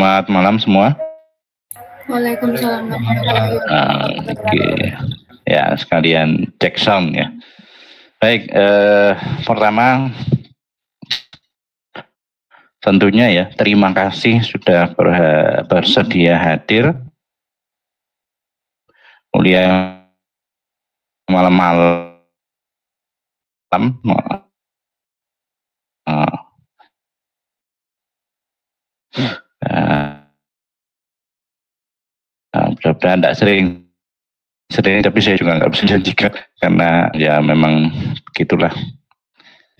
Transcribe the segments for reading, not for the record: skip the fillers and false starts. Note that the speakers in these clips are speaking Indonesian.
Selamat malam semua. Waalaikumsalam. Oke. Ya, sekalian cek sound ya. Baik, pertama tentunya ya, terima kasih sudah bersedia hadir kuliah malam-malam. Mudah-mudahan tidak sering, tapi saya juga nggak bisa janjikan karena ya memang begitulah,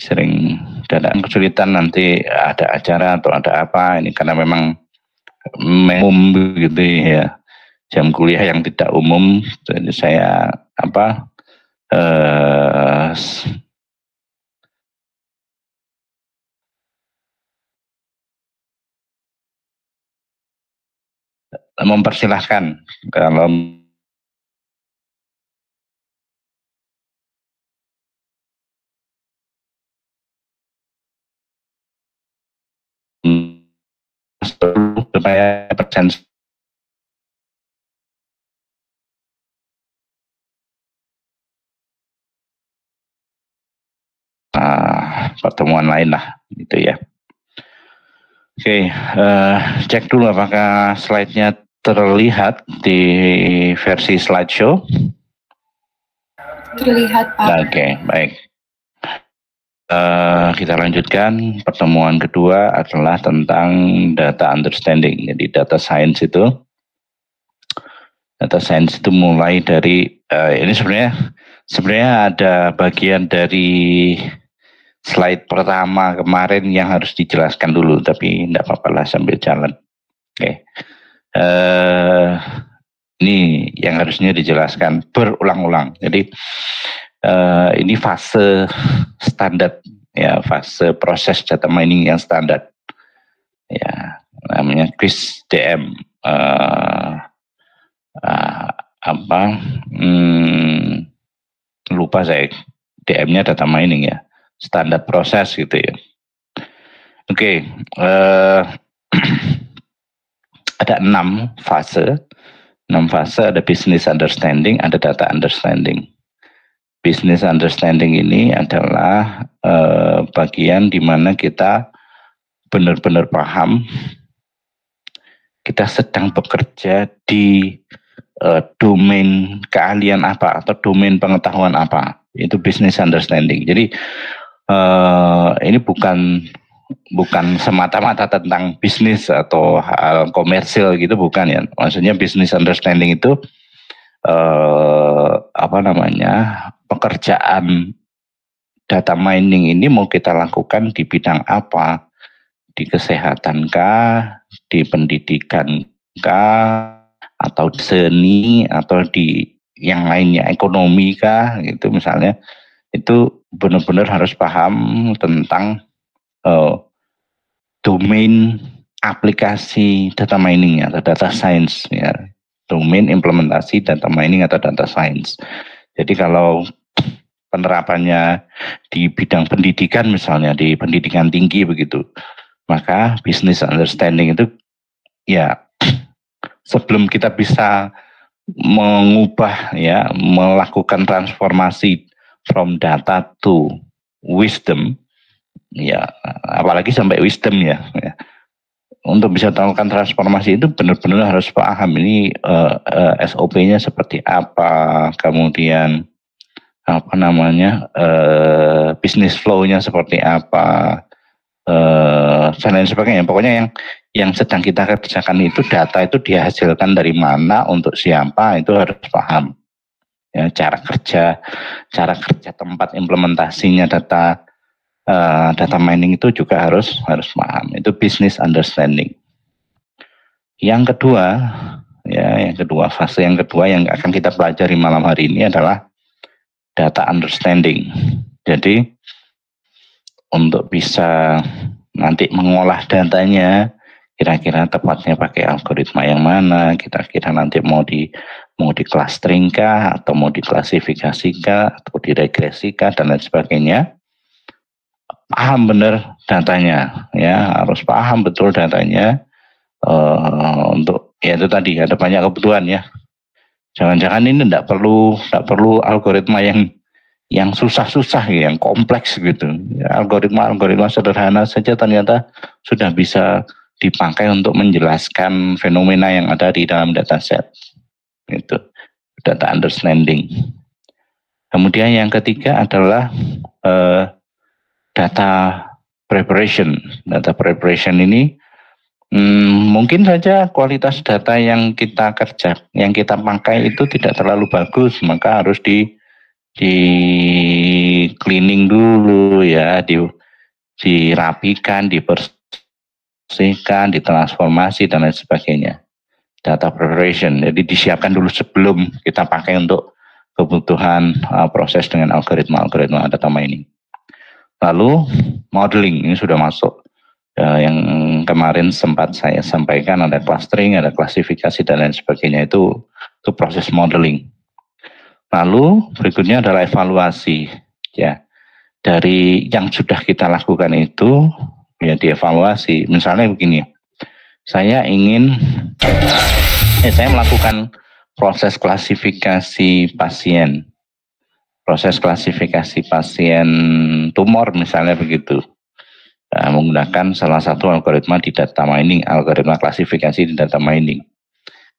sering ada kesulitan nanti ada acara atau ada apa ini karena memang umum begitu ya, jam kuliah yang tidak umum. Jadi saya mempersilahkan kalau supaya persen pertemuan lain lah gitu ya. Oke, cek dulu apakah slide-nya terlihat di versi slideshow. Terlihat, Pak. Oke, baik. Kita lanjutkan. Pertemuan kedua adalah tentang data understanding. Jadi data science itu mulai dari ini sebenarnya ada bagian dari slide pertama kemarin yang harus dijelaskan dulu, tapi tidak apa-apa lah sambil jalan. Oke. Ini yang harusnya dijelaskan berulang-ulang. Jadi ini fase standar ya, fase proses data mining yang standar ya, namanya quiz DM. Lupa saya, DM-nya data mining ya, standar proses gitu ya. Oke, ada 6 fase. 6 fase, ada business understanding, ada data understanding. Business understanding ini adalah bagian di mana kita benar-benar paham kita sedang bekerja di domain keahlian apa atau domain pengetahuan apa. Itu business understanding. Jadi ini bukan semata-mata tentang bisnis atau hal komersil gitu, bukan ya. Maksudnya business understanding itu pekerjaan data mining ini mau kita lakukan di bidang apa, di kesehatan kah, di pendidikan kah, atau di seni, atau di yang lainnya, ekonomi kah gitu misalnya. Itu benar-benar harus paham tentang domain aplikasi data mining atau data science ya, domain implementasi data mining atau data science. Jadi kalau penerapannya di bidang pendidikan misalnya, di pendidikan tinggi begitu, maka business understanding itu ya, sebelum kita bisa mengubah ya, melakukan transformasi from data to wisdom ya, apalagi sampai wisdom ya. Untuk bisa melakukan transformasi itu benar-benar harus paham ini SOP-nya seperti apa, kemudian business flow-nya seperti apa, dan lain sebagainya. Pokoknya yang sedang kita kerjakan itu, data itu dihasilkan dari mana, untuk siapa, itu harus paham. Ya, cara kerja tempat implementasinya data mining itu juga harus paham. Itu business understanding. Yang kedua, fase yang kedua yang akan kita pelajari malam hari ini adalah data understanding. Jadi untuk bisa nanti mengolah datanya, kira-kira tepatnya pakai algoritma yang mana, kira-kira nanti mau di clustering kah, atau mau diklasifikasi kah, atau diregresi kah, dan lain sebagainya. Paham benar datanya ya, harus paham betul datanya, untuk ya itu tadi ada banyak kebutuhan ya. Jangan-jangan ini tidak perlu algoritma yang susah-susah, yang kompleks gitu. Ya, algoritma sederhana saja ternyata sudah bisa dipakai untuk menjelaskan fenomena yang ada di dalam dataset. Itu data understanding. Kemudian yang ketiga adalah data preparation. Data preparation ini mungkin saja kualitas data yang kita pakai itu tidak terlalu bagus, maka harus di cleaning dulu ya, dirapikan, dibersihkan, ditransformasi dan lain sebagainya. Data preparation, jadi disiapkan dulu sebelum kita pakai untuk kebutuhan proses dengan algoritma data mining. Lalu modeling ini sudah masuk. Yang kemarin sempat saya sampaikan, ada clustering, ada klasifikasi dan lain sebagainya, itu proses modeling. Lalu berikutnya adalah evaluasi ya, dari yang sudah kita lakukan itu ya dievaluasi. Misalnya begini, saya melakukan proses klasifikasi pasien tumor misalnya begitu. Menggunakan salah satu algoritma di data mining, algoritma klasifikasi di data mining.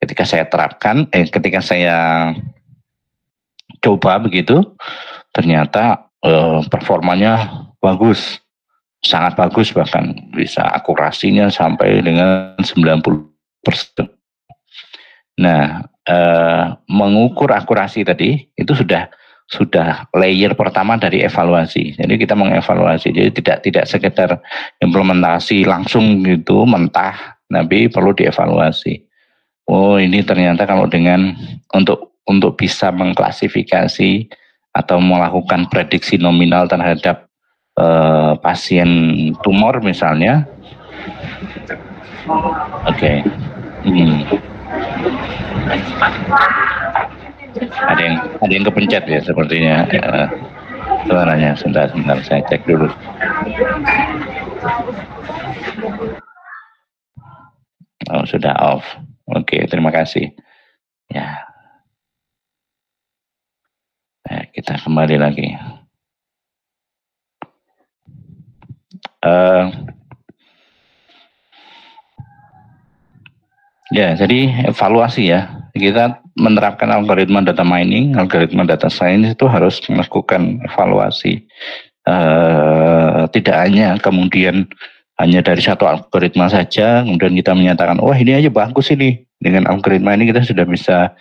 Ketika saya terapkan, ketika saya coba begitu, ternyata performanya bagus, sangat bagus, bahkan bisa akurasinya sampai dengan 90%. Nah, mengukur akurasi tadi itu sudah layer pertama dari evaluasi. Jadi kita mengevaluasi, jadi tidak sekedar implementasi langsung gitu mentah, tapi perlu dievaluasi. Oh, ini ternyata kalau dengan untuk bisa mengklasifikasi atau melakukan prediksi nominal terhadap pasien tumor misalnya. Oke. Ada yang kepencet ya sepertinya suaranya. Sebentar saya cek dulu. Oh, sudah off. Oke, terima kasih. Ya. Kita kembali lagi. Ya, jadi evaluasi ya. Kita menerapkan algoritma data mining, algoritma data science itu harus melakukan evaluasi. Tidak hanya kemudian hanya dari satu algoritma saja, kemudian kita menyatakan, wah ini aja bagus ini, dengan algoritma ini kita sudah bisa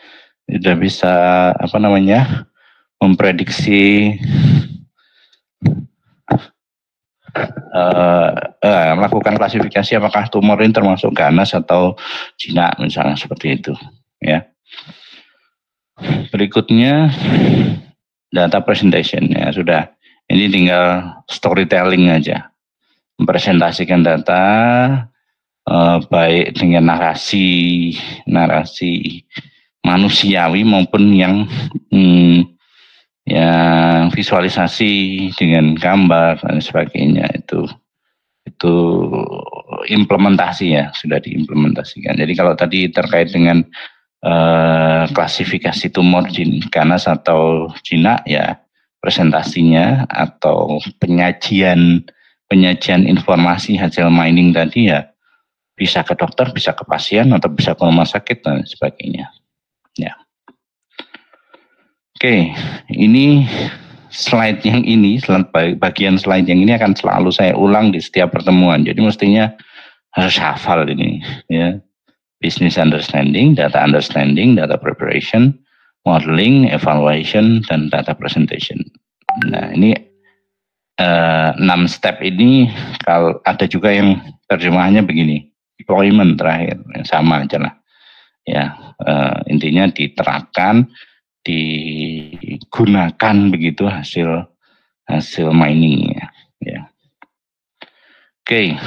memprediksi melakukan klasifikasi apakah tumor ini termasuk ganas atau jinak misalnya, seperti itu ya. Berikutnya data presentation ya, sudah, ini tinggal storytelling aja, mempresentasikan data baik dengan narasi manusiawi maupun yang visualisasi dengan gambar dan sebagainya. Itu implementasi ya, sudah diimplementasikan. Jadi kalau tadi terkait dengan klasifikasi tumor ganas atau jinak ya, presentasinya atau penyajian informasi hasil mining tadi ya, bisa ke dokter, bisa ke pasien, atau bisa ke rumah sakit dan sebagainya ya. Oke, ini slide yang ini, bagian slide yang ini akan selalu saya ulang di setiap pertemuan. Jadi mestinya harus hafal ini ya. Business understanding, data preparation, modeling, evaluation, dan data presentation. Nah, ini 6 step ini, kalau ada juga yang terjemahannya begini, deployment terakhir, sama aja lah. Ya, intinya diterapkan, digunakan begitu hasil mining ya. Oke.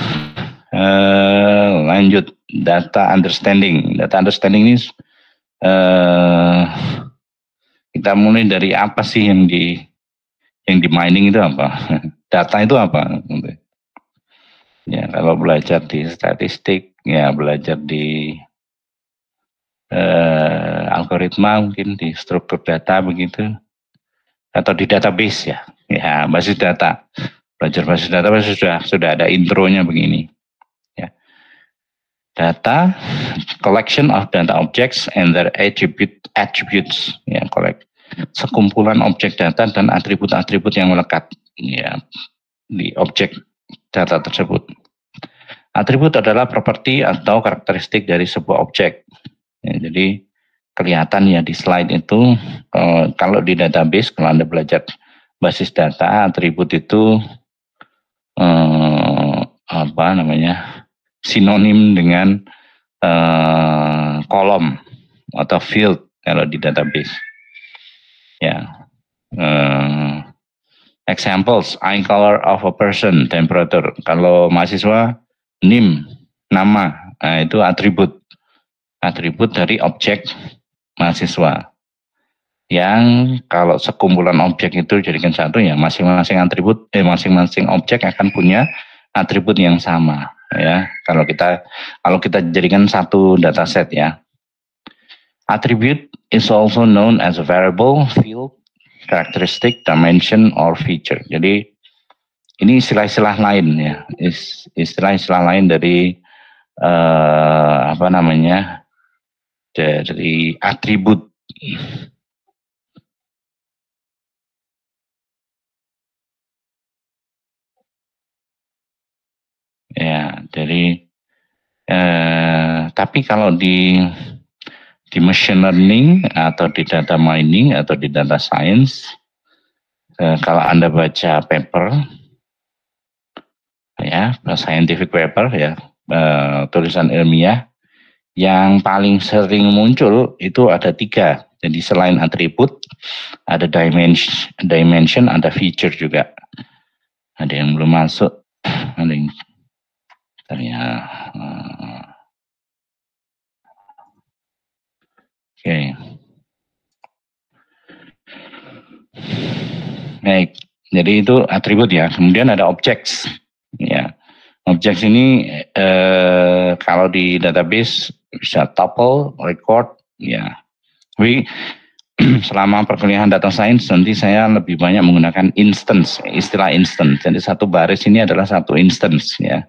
Lanjut, data understanding ini kita mulai dari apa sih yang di mining itu apa? Data itu apa? Ya, kalau belajar di statistik ya belajar di algoritma, mungkin di struktur data begitu, atau di database ya basis data. Belajar basis data pasti sudah ada intronya begini. Ya. Data, collection of data objects and their attributes, ya, sekumpulan objek data dan atribut-atribut yang melekat ya di objek data tersebut. Atribut adalah properti atau karakteristik dari sebuah objek. Ya, jadi kelihatan ya di slide itu, kalau di database, kalau Anda belajar basis data, atribut itu sinonim dengan kolom atau field kalau di database. Ya, examples: eye color of a person, temperature. Kalau mahasiswa, NIM, nama, nah itu atribut dari objek mahasiswa. Yang kalau sekumpulan objek itu jadikan satu, ya masing-masing atribut, masing-masing objek akan punya atribut yang sama. Ya, kalau kita jadikan satu dataset ya. Attribute is also known as a variable, field, characteristic, dimension, or feature. Jadi ini istilah-istilah lain ya, istilah-istilah lain dari dari atribut. Ya, jadi tapi kalau di machine learning atau di data mining atau di data science, kalau Anda baca paper ya, scientific paper ya, tulisan ilmiah, yang paling sering muncul itu ada 3. Jadi selain atribut, ada dimension, ada feature juga. Ada yang belum masuk, ada yang Oke. Baik, jadi itu atribut ya. Kemudian ada objects. Ya, objects ini kalau di database bisa tuple, record, ya. Tapi selama perkuliahan data science nanti saya lebih banyak menggunakan instance, istilah instance. Jadi satu baris ini adalah satu instance ya.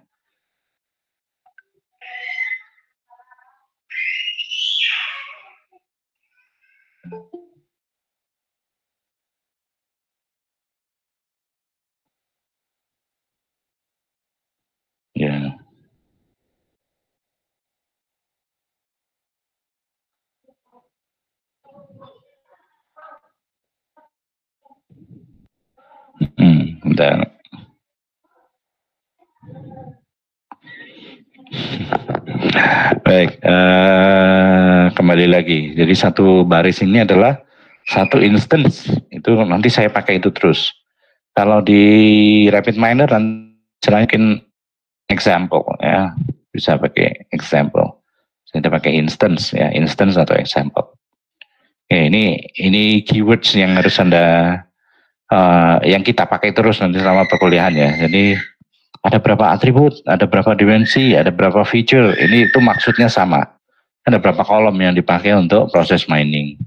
Ya. Bentar. Baik, kembali lagi. Jadi satu baris ini adalah satu instance. Itu nanti saya pakai itu terus. Kalau di RapidMiner saya mungkin example ya, bisa pakai example. Saya pakai instance ya, instance atau example. Oke, ini keywords yang harus Anda yang kita pakai terus nanti selama perkuliahan ya. Jadi ada berapa atribut, ada berapa dimensi, ada berapa feature. Ini itu maksudnya sama. Ada berapa kolom yang dipakai untuk proses mining.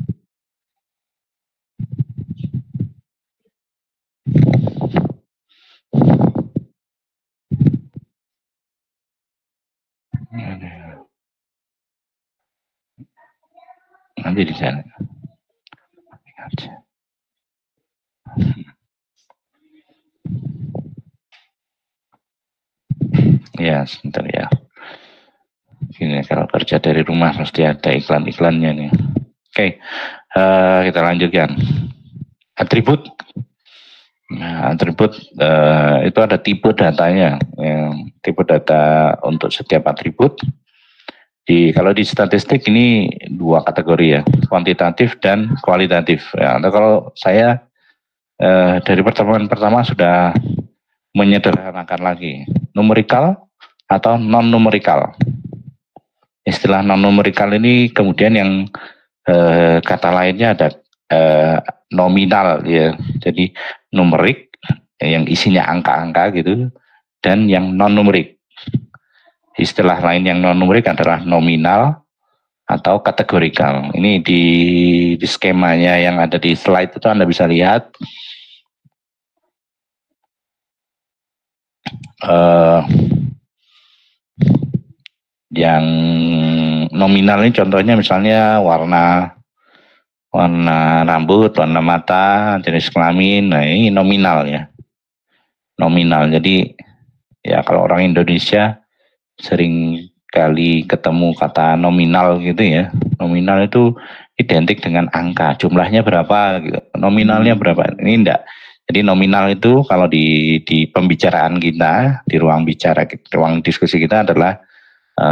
Nanti di sana. Ya, sebentar ya. Ini kalau kerja dari rumah pasti ada iklan-iklannya nih. Oke, kita lanjutkan. Atribut. Nah, atribut itu ada tipe datanya. Tipe data untuk setiap atribut. Kalau di statistik ini 2 kategori ya, kuantitatif dan kualitatif. Ya, kalau saya dari pertemuan pertama sudah menyederhanakan lagi, numerikal atau non numerikal. Istilah non numerikal ini kemudian yang kata lainnya ada nominal ya, jadi numerik yang isinya angka-angka gitu, dan yang non numerik. Istilah lain yang non numerik adalah nominal atau kategorikal. Ini di skemanya yang ada di slide itu Anda bisa lihat yang nominal ini contohnya misalnya warna rambut, warna mata, jenis kelamin. Nah, ini nominal ya. Nominal. Jadi ya kalau orang Indonesia sering kali ketemu kata nominal gitu ya. Nominal itu identik dengan angka, jumlahnya berapa gitu. Nominalnya berapa. Ini enggak. Jadi nominal itu kalau di pembicaraan kita, di ruang bicara, ruang diskusi kita adalah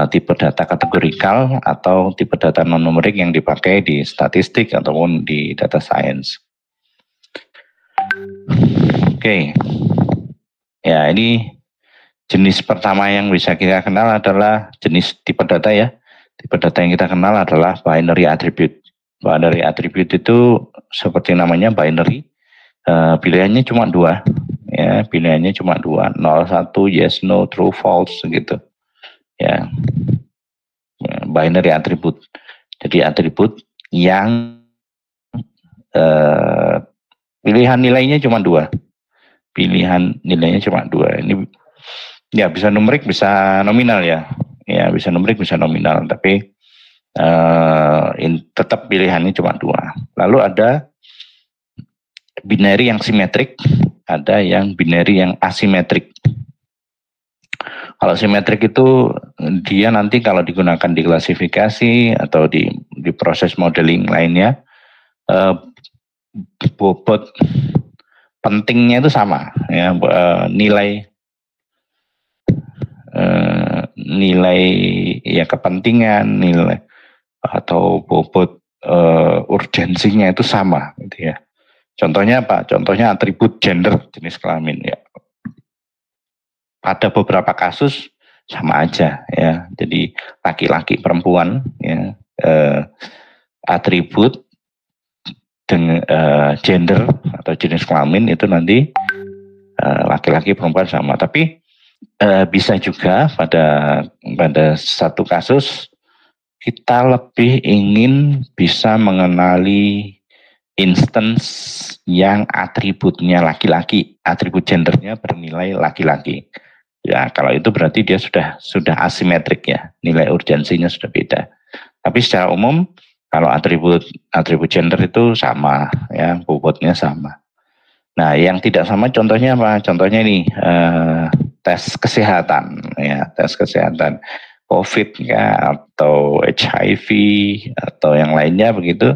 tipe data kategorikal atau tipe data non numerik yang dipakai di statistik ataupun di data science. Oke. Ya, ini jenis pertama yang bisa kita kenal adalah jenis tipe data ya. Tipe data yang kita kenal adalah binary attribute. Binary attribute itu seperti namanya binary. Pilihannya cuma dua. Ya, pilihannya cuma dua. 0, 1, yes, no, true, false gitu. Ya, binary attribute. Jadi atribut yang pilihan nilainya cuma dua. Pilihan nilainya cuma dua. Ini ya bisa numerik, bisa nominal ya. Ya bisa numerik, bisa nominal. Tapi tetap pilihannya cuma dua. Lalu ada binary yang simetrik, ada yang binary yang asimetrik. Kalau simetrik itu dia nanti kalau digunakan di klasifikasi atau di proses modeling lainnya, bobot pentingnya itu sama ya, nilai ya kepentingan, nilai atau bobot urgensinya itu sama gitu ya. Contohnya apa? Contohnya atribut gender, jenis kelamin ya. Pada beberapa kasus sama aja ya. Jadi laki-laki perempuan ya, atribut dengan gender atau jenis kelamin itu nanti laki-laki perempuan sama. Tapi bisa juga pada satu kasus kita lebih ingin bisa mengenali instance yang atributnya laki-laki, atribut gendernya bernilai laki-laki. Ya, kalau itu berarti dia sudah asimetrik ya, nilai urgensinya sudah beda. Tapi secara umum kalau atribut gender itu sama ya, bobotnya sama. Nah, yang tidak sama contohnya apa? Contohnya ini tes kesehatan ya, tes kesehatan COVID ya, atau HIV atau yang lainnya begitu.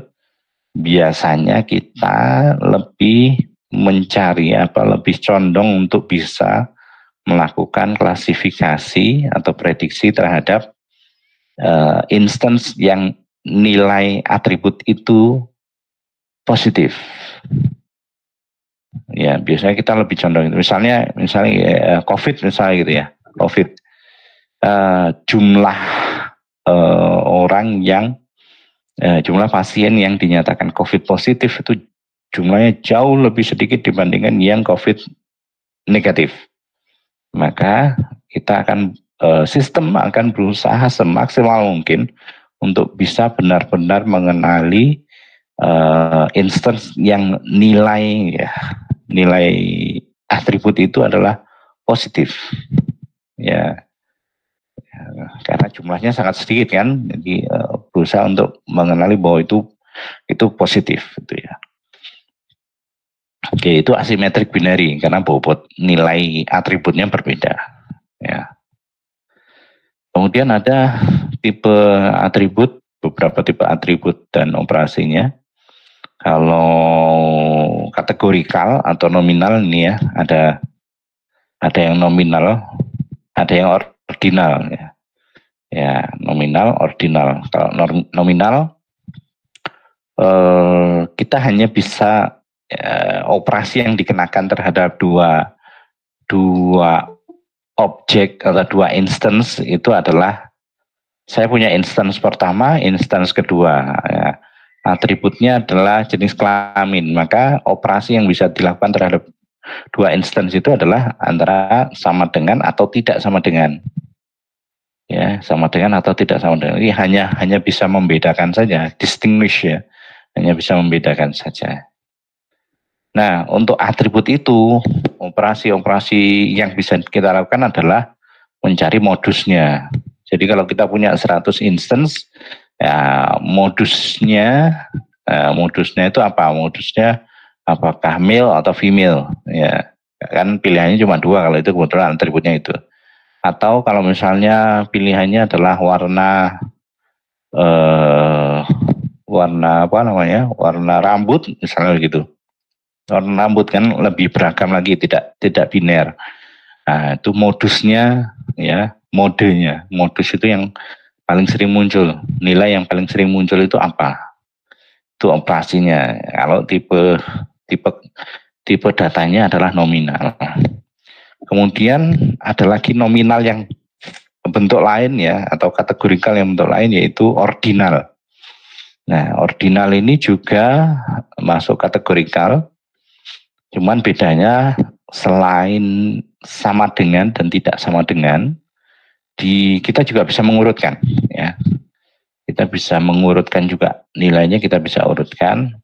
Biasanya kita lebih mencari lebih condong untuk bisa melakukan klasifikasi atau prediksi terhadap instance yang nilai atribut itu positif. Ya, biasanya kita lebih condong itu. Misalnya COVID misalnya gitu ya. COVID jumlah orang yang jumlah pasien yang dinyatakan COVID positif itu jumlahnya jauh lebih sedikit dibandingkan yang COVID negatif. Maka kita sistem akan berusaha semaksimal mungkin untuk bisa benar-benar mengenali instance yang nilai atribut itu adalah positif. Ya, karena jumlahnya sangat sedikit kan, jadi berusaha untuk mengenali bahwa itu positif gitu ya. Oke, itu asimetrik binary karena bobot nilai atributnya berbeda. Ya. Kemudian ada tipe atribut, beberapa tipe atribut dan operasinya. Kalau kategorikal atau nominal ini ya, ada yang nominal, ada yang ordinal ya. Ya, nominal, ordinal. Kalau nominal kita hanya bisa operasi yang dikenakan terhadap dua objek atau dua instance itu adalah saya punya instance pertama, instance kedua. Ya. Atributnya adalah jenis kelamin, maka operasi yang bisa dilakukan terhadap dua instance itu adalah antara sama dengan atau tidak sama dengan. ya, sama dengan atau tidak sama dengan. Ini hanya bisa membedakan saja, distinguish ya, hanya bisa membedakan saja. Nah, untuk atribut itu, operasi-operasi yang bisa kita lakukan adalah mencari modusnya. Jadi kalau kita punya 100 instance, ya modusnya itu apa? Modusnya apakah male atau female? Ya, kan pilihannya cuma 2 kalau itu kebetulan atributnya itu. Atau kalau misalnya pilihannya adalah warna apa namanya? Warna rambut misalnya gitu. Warna rambut kan lebih beragam lagi, tidak biner. Nah, itu modusnya ya, modenya. Modus itu yang paling sering muncul. Nilai yang paling sering muncul itu apa? Itu operasinya. Kalau tipe datanya adalah nominal. Kemudian ada lagi nominal yang bentuk lain ya, atau kategorikal yang bentuk lain, yaitu ordinal. Nah, ordinal ini juga masuk kategorikal, cuman bedanya selain sama dengan dan tidak sama dengan, kita juga bisa mengurutkan ya. Kita bisa mengurutkan juga nilainya, kita bisa urutkan.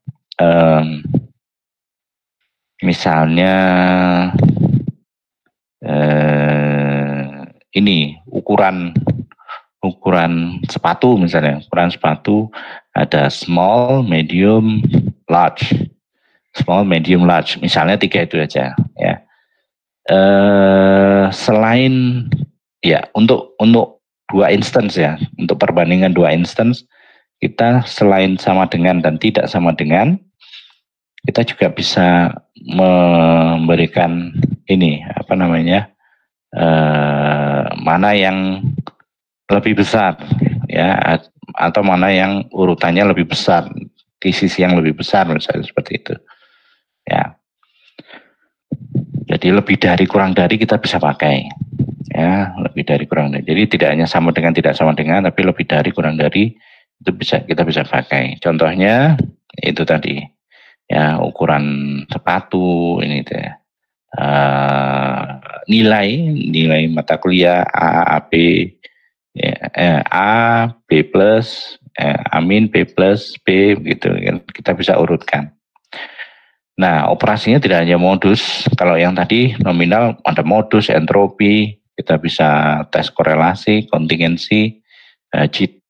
Misalnya ini ukuran sepatu misalnya, ukuran sepatu ada small, medium, large. Small, medium, large. Misalnya 3 itu aja ya. Selain ya untuk 2 instance ya, untuk perbandingan 2 instance, kita selain sama dengan dan tidak sama dengan, kita juga bisa memberikan ini apa namanya, mana yang lebih besar ya, atau mana yang urutannya lebih besar, di sisi yang lebih besar misalnya seperti itu ya. Jadi lebih dari kurang dari kita bisa pakai ya, lebih dari kurang dari. Jadi tidak hanya sama dengan tidak sama dengan, tapi lebih dari kurang dari itu kita bisa pakai. Contohnya itu tadi ya, ukuran sepatu ini deh. Nilai mata kuliah A, B, ya, A, B plus, amin, B plus, B gitu, kita bisa urutkan. Nah, operasinya tidak hanya modus. Kalau yang tadi nominal ada modus, entropi, kita bisa tes korelasi, kontingensi,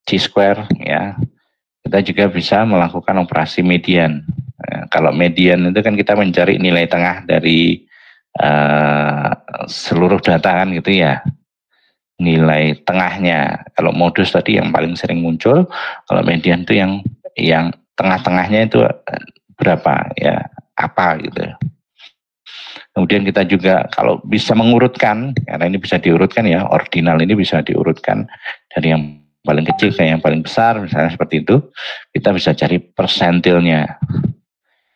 Chi-square ya. Kita juga bisa melakukan operasi median. Kalau median itu kan kita mencari nilai tengah dari seluruh data kan gitu ya. Nilai tengahnya. Kalau modus tadi yang paling sering muncul, kalau median itu yang tengah-tengahnya itu berapa ya, apa gitu. Kemudian kita juga kalau bisa mengurutkan, karena ini bisa diurutkan ya, ordinal ini bisa diurutkan dari yang paling kecil ke yang paling besar, misalnya seperti itu, kita bisa cari persentilnya.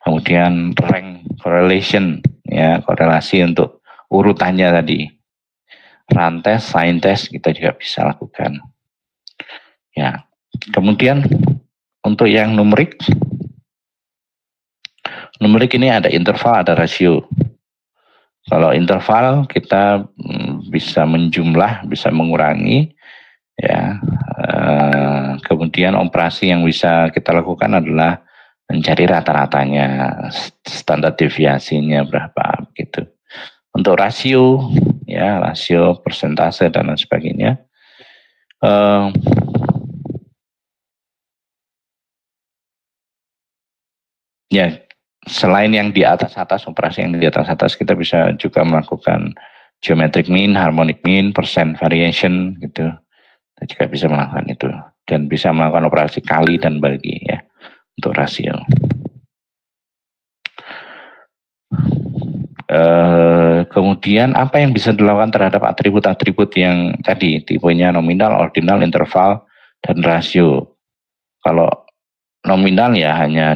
Kemudian rank correlation, ya, korelasi untuk urutannya tadi. Run test, sign test kita juga bisa lakukan. Ya, kemudian untuk yang numerik ini ada interval, ada rasio. Kalau interval kita bisa menjumlah, bisa mengurangi, ya. Kemudian operasi yang bisa kita lakukan adalah mencari rata-ratanya, standar deviasinya berapa gitu. Untuk rasio, ya, rasio, persentase dan lain sebagainya. Ya, selain yang di atas-atas, operasi yang di atas-atas, kita bisa juga melakukan geometric mean, harmonic mean, percent variation gitu. Kita juga bisa melakukan itu. Dan bisa melakukan operasi kali dan bagi ya, untuk rasio. Kemudian apa yang bisa dilakukan terhadap atribut-atribut yang tadi, tipenya nominal, ordinal, interval, dan rasio. Kalau nominal ya hanya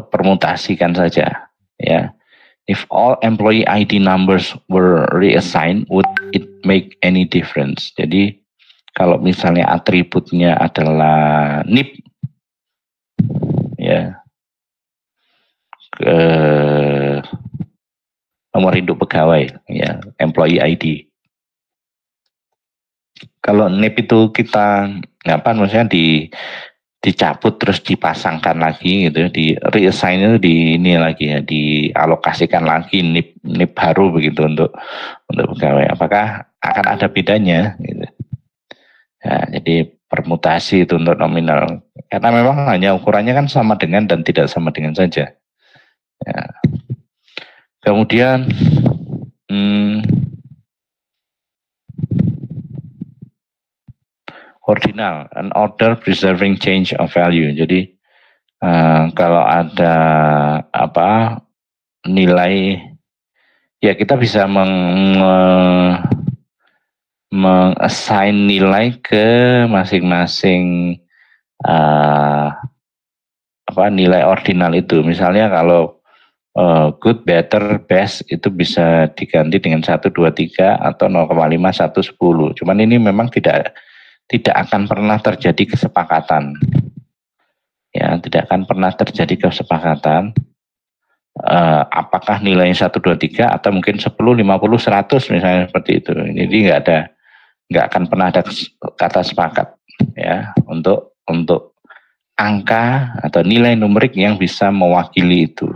permutasikan saja ya. If all employee ID numbers were reassigned, would it make any difference? Jadi kalau misalnya atributnya adalah NIP ya, nomor induk pegawai ya, employee ID. Kalau NIP itu kita maksudnya dicabut terus dipasangkan lagi gitu, di reassign itu di ini lagi ya, dialokasikan lagi NIP baru begitu untuk pegawai. Apakah akan ada bedanya gitu. Ya, jadi permutasi itu untuk nominal. Karena memang hanya ukurannya kan sama dengan dan tidak sama dengan saja. Ya. Kemudian ordinal, an order preserving change of value. Jadi kalau ada nilai, ya kita bisa meng-assign nilai ke masing-masing nilai ordinal itu. Misalnya kalau good, better, best itu bisa diganti dengan 1, 2, 3 atau 0,5, 1, 10. Cuman ini memang tidak akan pernah terjadi kesepakatan. Ya, tidak akan pernah terjadi kesepakatan apakah nilainya 1, 2, 3 atau mungkin 10, 50, 100 misalnya seperti itu. Jadi nggak akan pernah ada kata sepakat ya untuk angka atau nilai numerik yang bisa mewakili itu.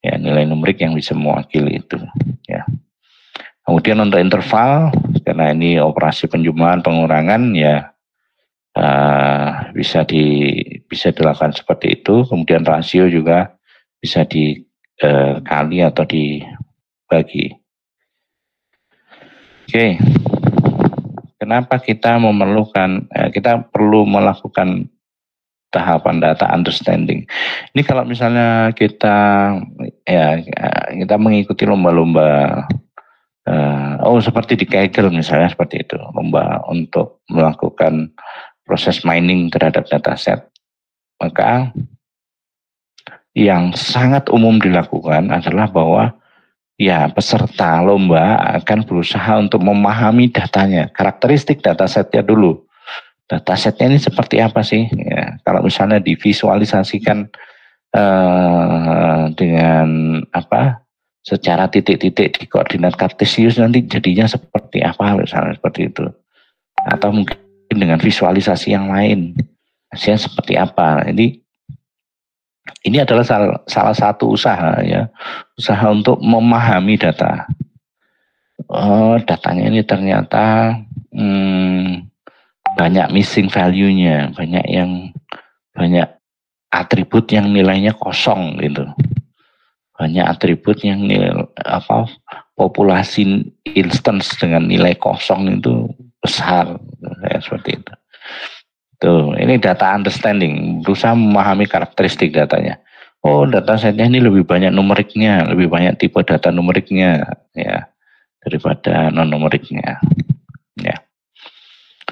Ya, nilai numerik yang bisa mewakili itu ya. Kemudian untuk interval, karena ini operasi penjumlahan pengurangan ya bisa dilakukan seperti itu. Kemudian rasio juga bisa dikali atau dibagi. Oke. Kenapa kita kita perlu melakukan tahapan data understanding? Ini kalau misalnya kita mengikuti lomba-lomba seperti di Kaggle misalnya seperti itu, lomba untuk melakukan proses mining terhadap dataset, maka yang sangat umum dilakukan adalah bahwa ya peserta lomba akan berusaha untuk memahami datanya, karakteristik datasetnya dulu. Datasetnya ini seperti apa sih? Ya, kalau misalnya divisualisasikan dengan secara titik-titik di koordinat kartesius, nanti jadinya seperti apa misalnya seperti itu. Atau mungkin dengan visualisasi yang lain, hasilnya seperti apa. Ini adalah salah satu usaha untuk memahami data. Datanya ini ternyata banyak missing value-nya, banyak atribut yang nilainya kosong gitu. Banyak atribut yang populasi instance dengan nilai kosong itu besar, seperti itu. Tuh, ini data understanding, berusaha memahami karakteristik datanya. Oh, datasetnya ini lebih banyak numeriknya, lebih banyak tipe data numeriknya, ya, daripada non numeriknya, ya.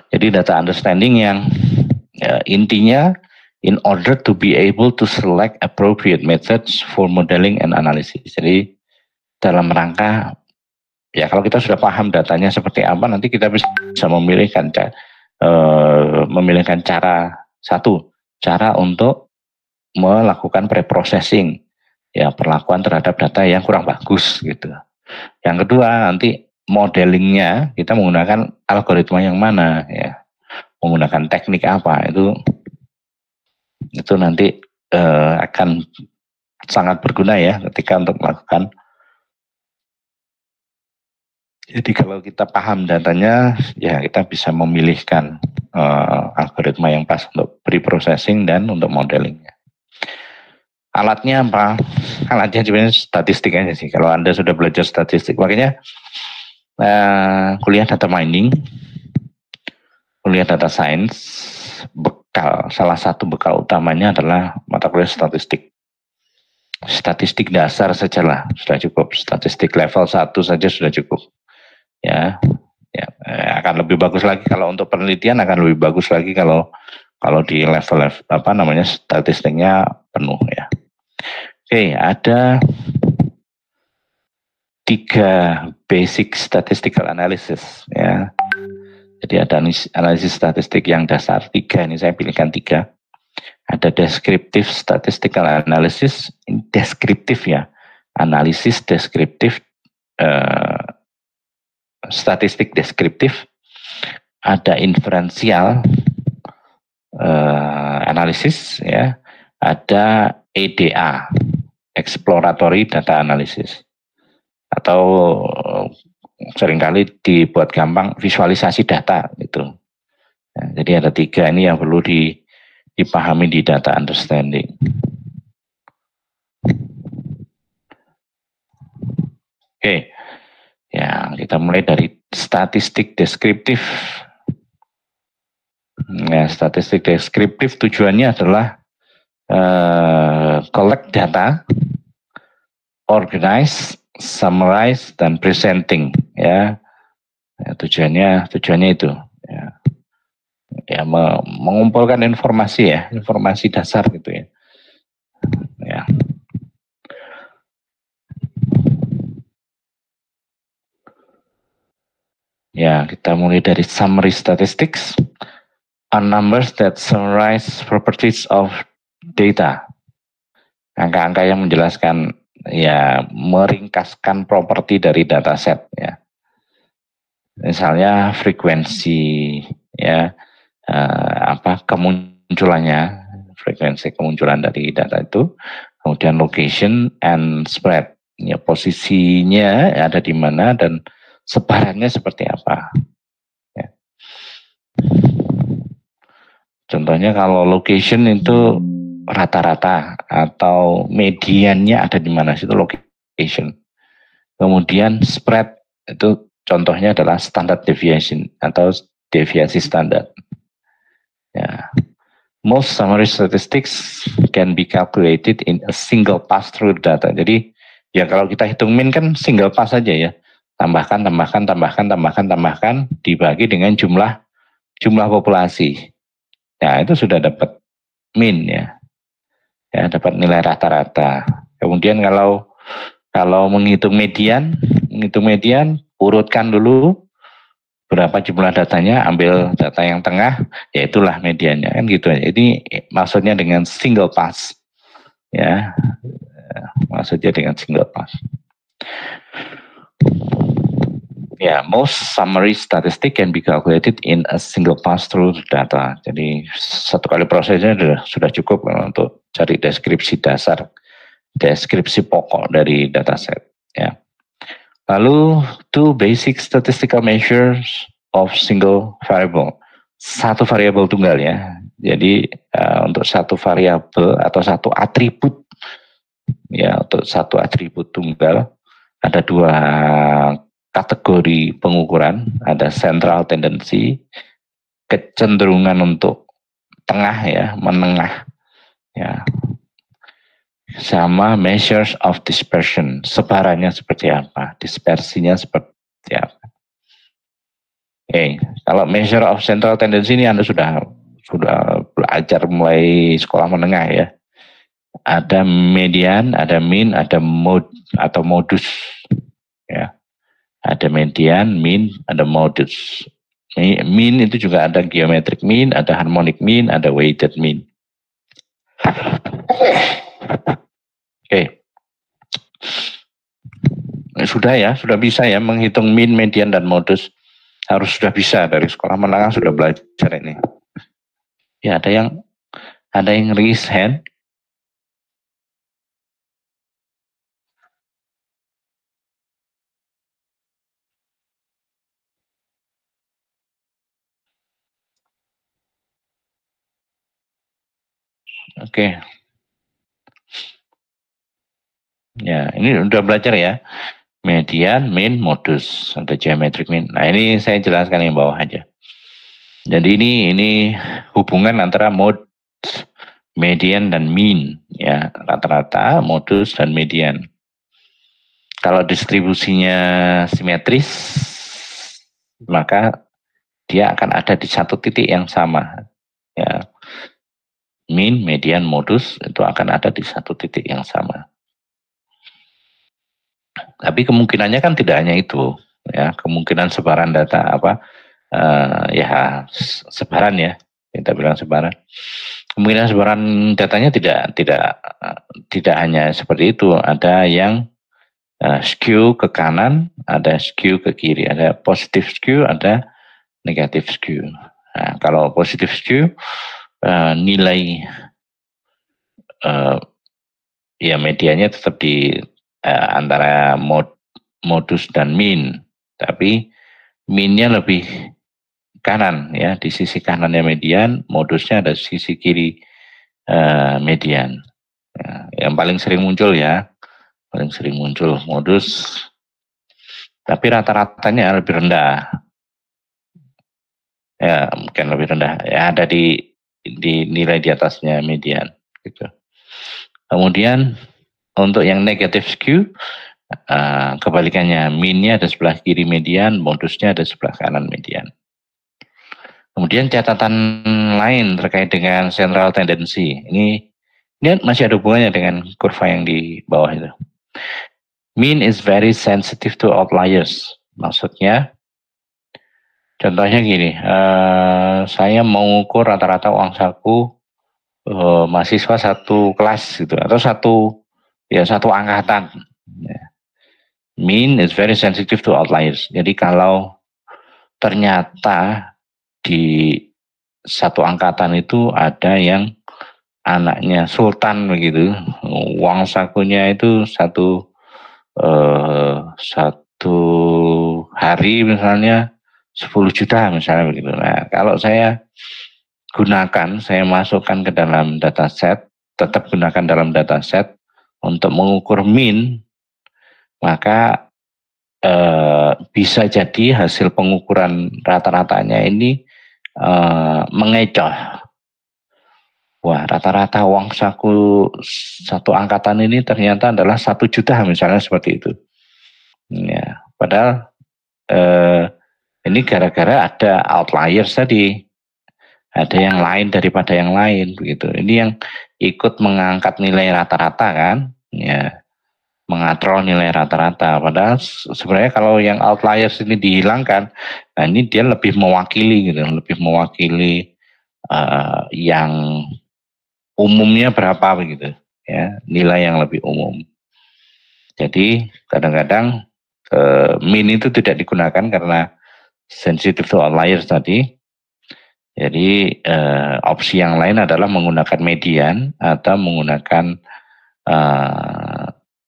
Jadi data understanding yang intinya in order to be able to select appropriate methods for modeling and analysis. Jadi dalam rangka ya kalau kita sudah paham datanya seperti apa, nanti kita bisa memilihkan cara untuk melakukan preprocessing, ya, perlakuan terhadap data yang kurang bagus gitu. Yang kedua, nanti modelingnya kita menggunakan algoritma yang mana, ya, menggunakan teknik apa, itu nanti akan sangat berguna ya ketika untuk melakukan. Jadi kalau kita paham datanya, ya kita bisa memilihkan algoritma yang pas untuk preprocessing dan untuk modelingnya. Alatnya apa? Alatnya sebenarnya statistik aja sih. Kalau Anda sudah belajar statistik, makanya kuliah data mining, kuliah data science, salah satu bekal utamanya adalah mata kuliah statistik. Statistik dasar sajalah sudah cukup. Statistik level 1 saja sudah cukup. Ya, akan lebih bagus lagi kalau untuk penelitian, akan lebih bagus lagi kalau di level statistiknya penuh ya. Oke, ada 3 basic statistical analysis ya. Jadi ada analisis statistik yang dasar 3, ini saya pilihkan 3. Ada descriptive statistical analysis, deskriptif ya, analisis deskriptif, statistik deskriptif. ada inferensial analisis, ya, ada EDA, exploratory data analysis, atau seringkali dibuat gampang visualisasi data gitu. Nah, jadi ada 3 ini yang perlu dipahami di data understanding. Oke, ya kita mulai dari statistik deskriptif. Nah, statistik deskriptif tujuannya adalah collect data, organize, summarize, dan presenting, ya. Ya, tujuannya itu, ya mengumpulkan informasi, ya, informasi dasar gitu, ya. Ya, kita mulai dari summary statistics, are numbers that summarize properties of data. Angka-angka yang menjelaskan, ya, meringkaskan properti dari dataset, ya. Misalnya frekuensi, ya, kemunculannya, frekuensi kemunculan dari data itu, kemudian location and spread, ya, posisinya ada di mana dan sebarannya seperti apa. Ya. Contohnya kalau location itu rata-rata atau mediannya ada di mana, itu location. Kemudian spread itu contohnya adalah standard deviation atau deviasi standar. Ya. Most summary statistics can be calculated in a single pass-through data. Jadi ya kalau kita hitung min kan single pass saja, ya. Tambahkan, dibagi dengan jumlah populasi. Nah, itu sudah dapat min, ya. Ya, dapat nilai rata-rata. Kemudian kalau menghitung median, urutkan dulu berapa jumlah datanya, ambil data yang tengah, ya itulah mediannya, kan gitu. Ini maksudnya dengan single pass, ya. Maksudnya dengan single pass. Ya, most summary statistic can be calculated in a single pass through data. Jadi satu kali prosesnya sudah cukup untuk cari deskripsi dasar, deskripsi pokok dari dataset. Ya. Lalu 2 basic statistical measures of single variable. Satu variabel tunggal, ya. Jadi untuk satu variabel atau satu atribut, ya, untuk satu atribut tunggal ada 2 kategori pengukuran, ada central tendency, kecenderungan untuk tengah, ya, menengah, ya, sama measures of dispersion, sebarannya seperti apa, dispersinya seperti apa. Oke, kalau measure of central tendency ini Anda sudah belajar mulai sekolah menengah, ya. Ada median, ada mean, ada mode atau modus, ya. Ada median, mean, ada modus. Mean itu juga ada geometric mean, ada harmonic mean, ada weighted mean. Oke. Sudah, ya, sudah bisa, ya, menghitung mean, median, dan modus. Harus sudah bisa, dari sekolah menengah sudah belajar ini. Ya, ada yang raise hand. Oke. Ya, ini udah belajar, ya. Median, mean, modus, ada geometric mean. Nah, ini saya jelaskan yang bawah aja. Jadi ini hubungan antara modus, median, dan mean, ya, rata-rata, modus, dan median. Kalau distribusinya simetris, maka dia akan ada di satu titik yang sama, ya. Mean, median, modus itu akan ada di satu titik yang sama. Tapi kemungkinannya kan tidak hanya itu, ya. Kemungkinan sebaran data ya sebaran, ya, kita bilang sebaran. Kemungkinan sebaran datanya tidak hanya seperti itu. Ada yang skew ke kanan, ada skew ke kiri, ada positive skew, ada negatif skew. Nah, kalau positif skew, nilai ya medianya tetap di antara modus dan mean, tapi mean-nya lebih kanan ya, di sisi kanannya median, modusnya ada sisi kiri median. Ya, yang paling sering muncul ya, paling sering muncul modus, tapi rata-ratanya lebih rendah. Ya mungkin lebih rendah. Ya ada di nilai di atasnya median. Gitu. Kemudian untuk yang negatif skew, kebalikannya, mean-nya ada sebelah kiri median, modusnya ada sebelah kanan median. Kemudian catatan lain terkait dengan central tendency. Ini masih ada hubungannya dengan kurva yang di bawah itu. Mean is very sensitive to outliers. Maksudnya, contohnya gini, saya mau ukur rata-rata uang saku mahasiswa satu kelas gitu, atau satu angkatan. Mean is very sensitive to outliers. Jadi kalau ternyata di satu angkatan itu ada yang anaknya sultan begitu, uang sakunya itu satu hari misalnya 10 juta misalnya begitu. Nah, kalau saya masukkan ke dalam dataset, tetap gunakan dalam dataset untuk mengukur mean, maka bisa jadi hasil pengukuran rata-ratanya ini mengecoh. Wah, rata-rata uang saku satu angkatan ini ternyata adalah 1 juta misalnya seperti itu. Ya, padahal ini gara-gara ada outliers tadi, ada yang lain daripada yang lain begitu. Ini yang ikut mengangkat nilai rata-rata kan, ya, mengatrol nilai rata-rata. Padahal sebenarnya kalau yang outliers ini dihilangkan, nah ini dia lebih mewakili gitu, lebih mewakili yang umumnya berapa begitu, ya, nilai yang lebih umum. Jadi kadang-kadang mean itu tidak digunakan karena sensitive to outliers tadi. Jadi opsi yang lain adalah menggunakan median atau menggunakan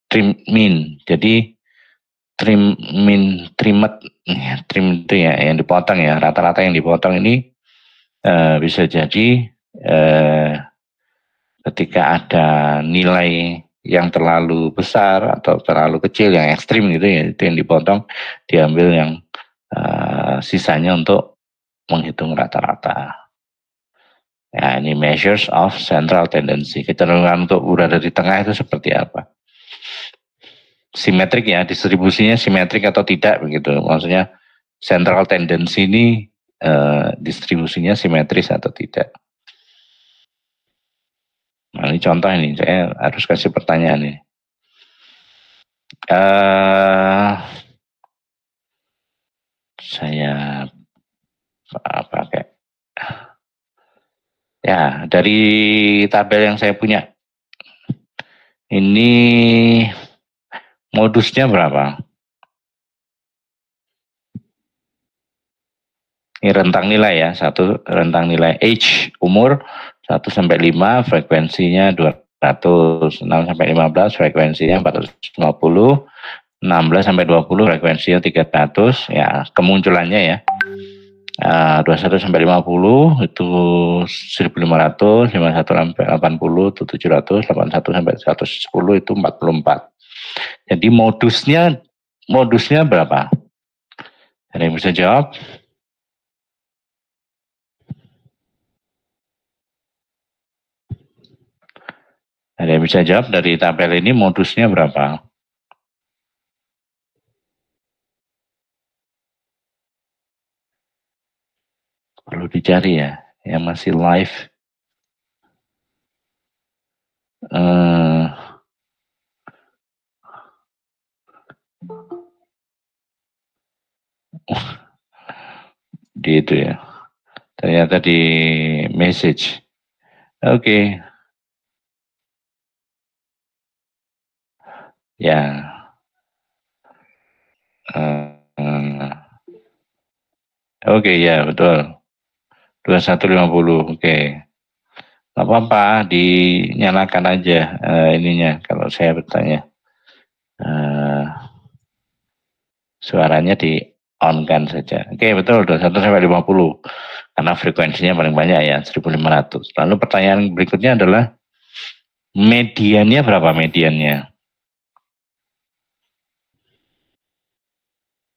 trim mean. Jadi trim itu ya yang dipotong ya, rata-rata yang dipotong ini bisa jadi ketika ada nilai yang terlalu besar atau terlalu kecil, yang ekstrim gitu ya, itu yang dipotong, diambil yang sisanya untuk menghitung rata-rata. Ya, ini measures of central tendency. Kecenderungan untuk berada di tengah itu seperti apa? Simetrik ya, distribusinya simetrik atau tidak begitu. Maksudnya central tendency ini distribusinya simetris atau tidak. Nah, ini contoh ini, saya harus kasih pertanyaan ini. Saya pakai ya dari tabel yang saya punya ini modusnya berapa? Ini rentang nilai ya, satu rentang nilai age, umur 1 sampai 5, frekuensinya 200, 6 sampai 15 frekuensinya 450, 16 sampai 20 frekuensinya 300, ya kemunculannya ya. 21 sampai 50 itu 1500, 51 sampai 80 itu 700, 81 sampai 110 itu 44. Jadi modusnya berapa? Ada yang bisa jawab? Ada yang bisa jawab dari tabel ini modusnya berapa? Perlu dicari ya, yang masih live. Di itu ya. Ternyata di message. Oke. Ya. Oke, ya betul. 2150. Oke. Nggak apa-apa, dinyalakan aja ininya kalau saya bertanya. Suaranya di on kan saja. Oke, betul 21 sampai 50. Karena frekuensinya paling banyak ya, 1500. Lalu pertanyaan berikutnya adalah mediannya berapa mediannya?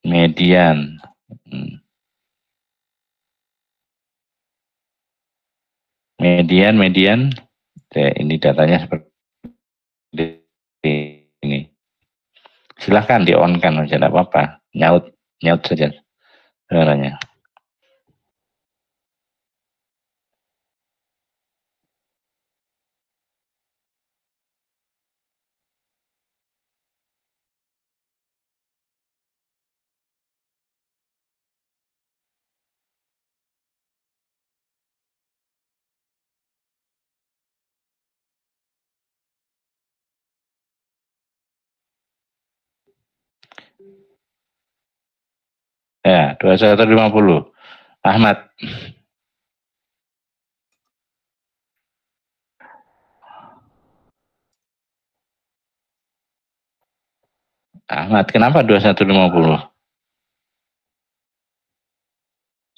Median. Median. Ini datanya seperti ini. Silahkan di on kan saja, tidak apa-apa. Nyaut saja suaranya. Ya, 2150. Ahmad. Ahmad, kenapa 2150?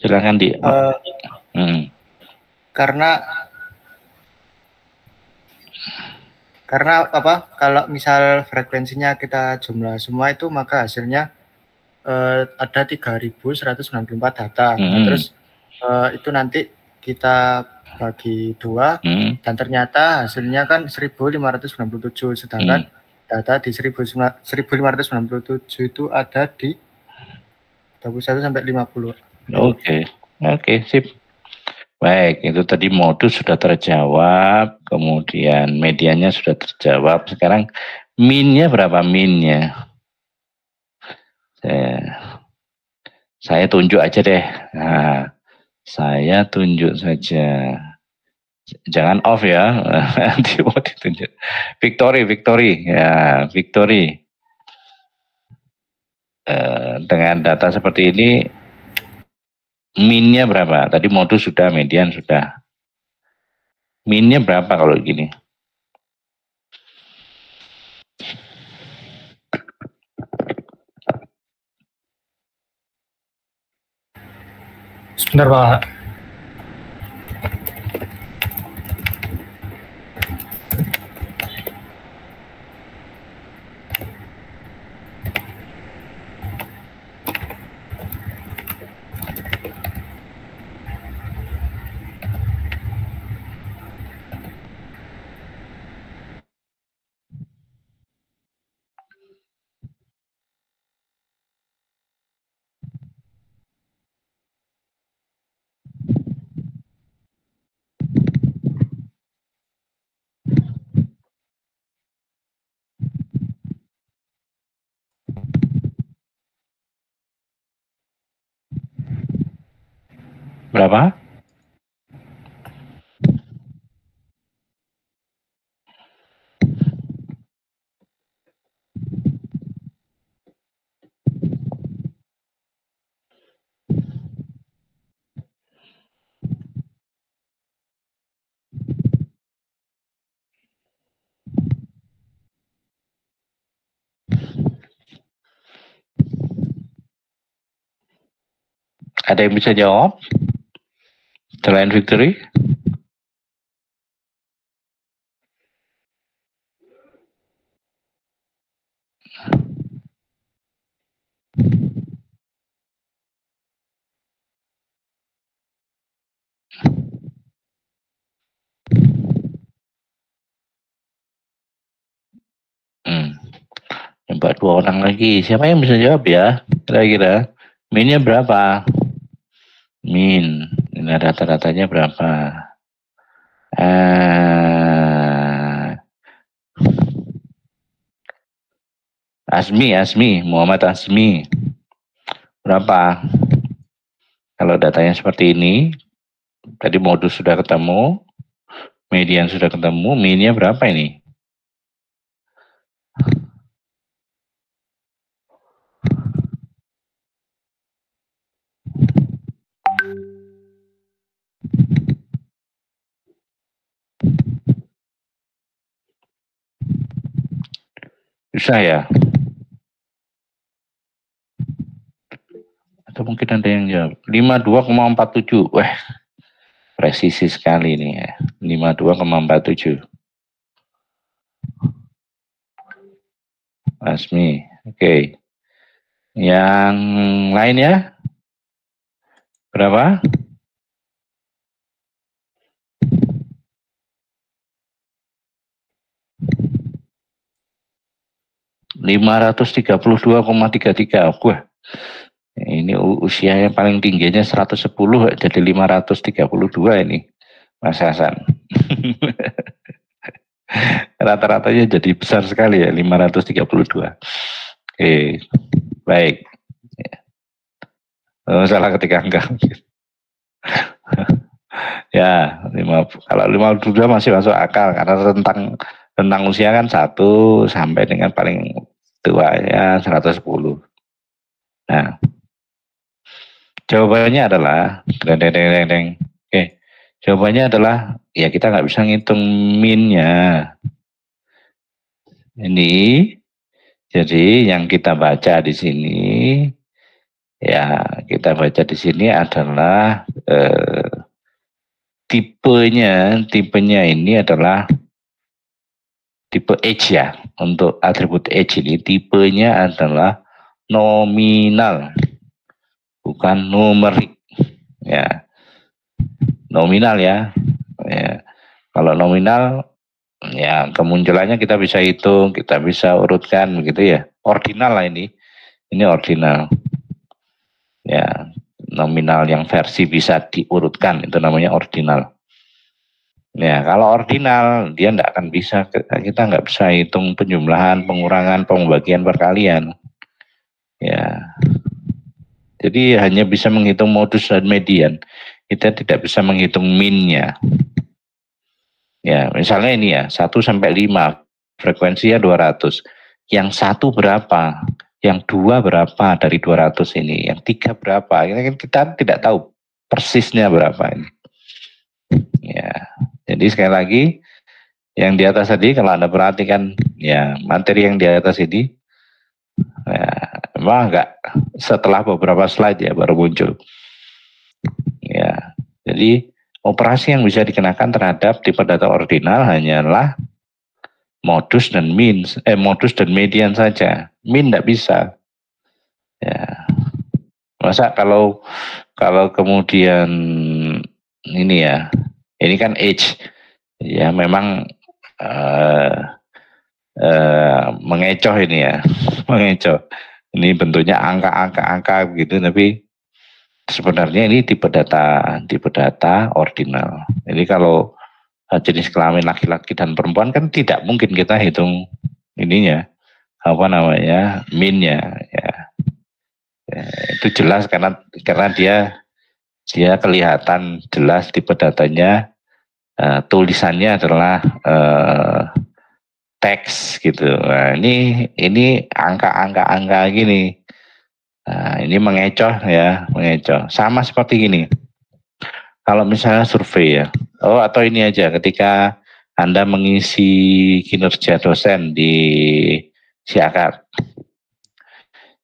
Silakan di. Karena apa? Kalau misal frekuensinya kita jumlah semua itu, maka hasilnya ada 3194 data. Nah, terus itu nanti kita bagi 2 dan ternyata hasilnya kan 1597, sedangkan data di 1597 itu ada di 21 sampai 50. Oke, sip. Baik, itu tadi modus sudah terjawab, kemudian medianya sudah terjawab. Sekarang minnya berapa minnya? Saya tunjuk aja deh. Nah, saya tunjuk saja. Jangan off ya, nanti mau ditunjuk. Victory. Ya, Victory. Dengan data seperti ini, minnya berapa? Tadi modus sudah, median sudah. Minnya berapa kalau gini? Sebentar Pak. Berapa? Ada yang bisa jawab? Selain Victory? Coba 2 orang lagi. Siapa yang bisa jawab ya? Kira-kira minnya berapa? Min. Ini rata-ratanya berapa? Asmi. Muhammad Asmi. Berapa? Kalau datanya seperti ini, tadi modus sudah ketemu, median sudah ketemu, minnya berapa ini? Bisa ya? Atau mungkin ada yang jawab 52,47. Wah, presisi sekali ini ya. 52,47. Asmi, oke. Yang lain ya? Berapa? 532,33. Wah, ini usianya paling tingginya 110 jadi 532 ini, Mas Hasan. Rata-ratanya jadi besar sekali ya, 532. Oke, baik. Salah ketika enggak. Ya, kalau 52 masih masuk akal karena tentang usia kan 1 sampai dengan paling tua ya 110. Nah, jawabannya adalah oke. Jawabannya adalah ya kita nggak bisa ngitung min-nya. Ini jadi yang kita baca di sini ya kita baca di sini adalah tipenya ini adalah tipe H ya. Untuk atribut H ini tipenya adalah nominal, bukan numerik. Ya, nominal ya. Ya. Kalau nominal, ya kemunculannya kita bisa hitung, kita bisa urutkan begitu ya. Ordinal lah ini ordinal. Ya, nominal yang versi bisa diurutkan itu namanya ordinal. Ya, kalau ordinal dia tidak akan bisa, kita nggak bisa hitung penjumlahan, pengurangan, pembagian, perkalian. Ya, jadi hanya bisa menghitung modus dan median. Kita tidak bisa menghitung min-nya. Ya, misalnya ini ya 1 sampai 5 frekuensinya 200. Yang 1 berapa? Yang 2 berapa dari 200 ini? Yang 3 berapa? Kita tidak tahu persisnya berapa ini. Ya. Jadi sekali lagi yang di atas tadi kalau Anda perhatikan ya materi yang di atas ini ya, memang enggak setelah beberapa slide ya baru muncul. Ya. Jadi operasi yang bisa dikenakan terhadap tipe data ordinal hanyalah modus dan median saja. Min tidak bisa. Ya. Masa kalau kemudian ini ya, ini kan H ya memang mengecoh ini ya, mengecoh. Ini bentuknya angka begitu, tapi sebenarnya ini tipe data ordinal. Jadi kalau jenis kelamin laki-laki dan perempuan kan tidak mungkin kita hitung ininya min-nya ya. Itu jelas karena dia kelihatan jelas tipe datanya, tulisannya adalah teks gitu. Nah, ini angka gini. Nah, ini mengecoh ya, mengecoh. Sama seperti gini. Kalau misalnya survei ya, atau ini aja ketika Anda mengisi kinerja dosen di Siakar,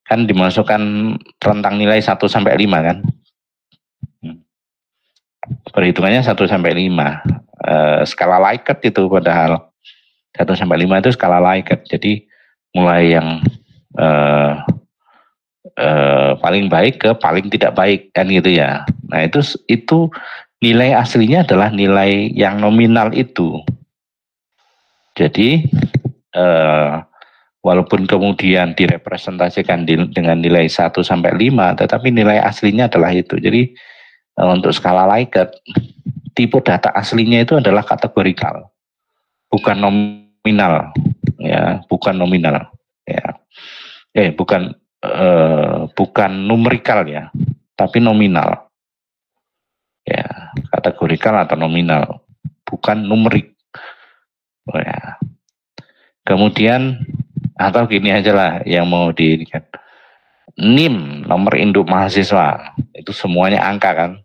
kan dimasukkan rentang nilai 1 sampai 5 kan. Perhitungannya 1 sampai 5. Skala Likert itu padahal. 1 sampai 5 itu skala Likert. Jadi mulai yang paling baik ke paling tidak baik kan gitu ya. Nah, itu nilai aslinya adalah nilai yang nominal itu. Jadi walaupun kemudian direpresentasikan dengan nilai 1 sampai 5, tetapi nilai aslinya adalah itu. Jadi untuk skala Likert, tipe data aslinya itu adalah kategorikal, bukan nominal, ya, bukan nominal, ya, bukan numerikal ya, tapi nominal, ya, kategorikal atau nominal, bukan numerik, ya. Kemudian atau gini aja lah yang mau dilihat. NIM, nomor induk mahasiswa, itu semuanya angka kan.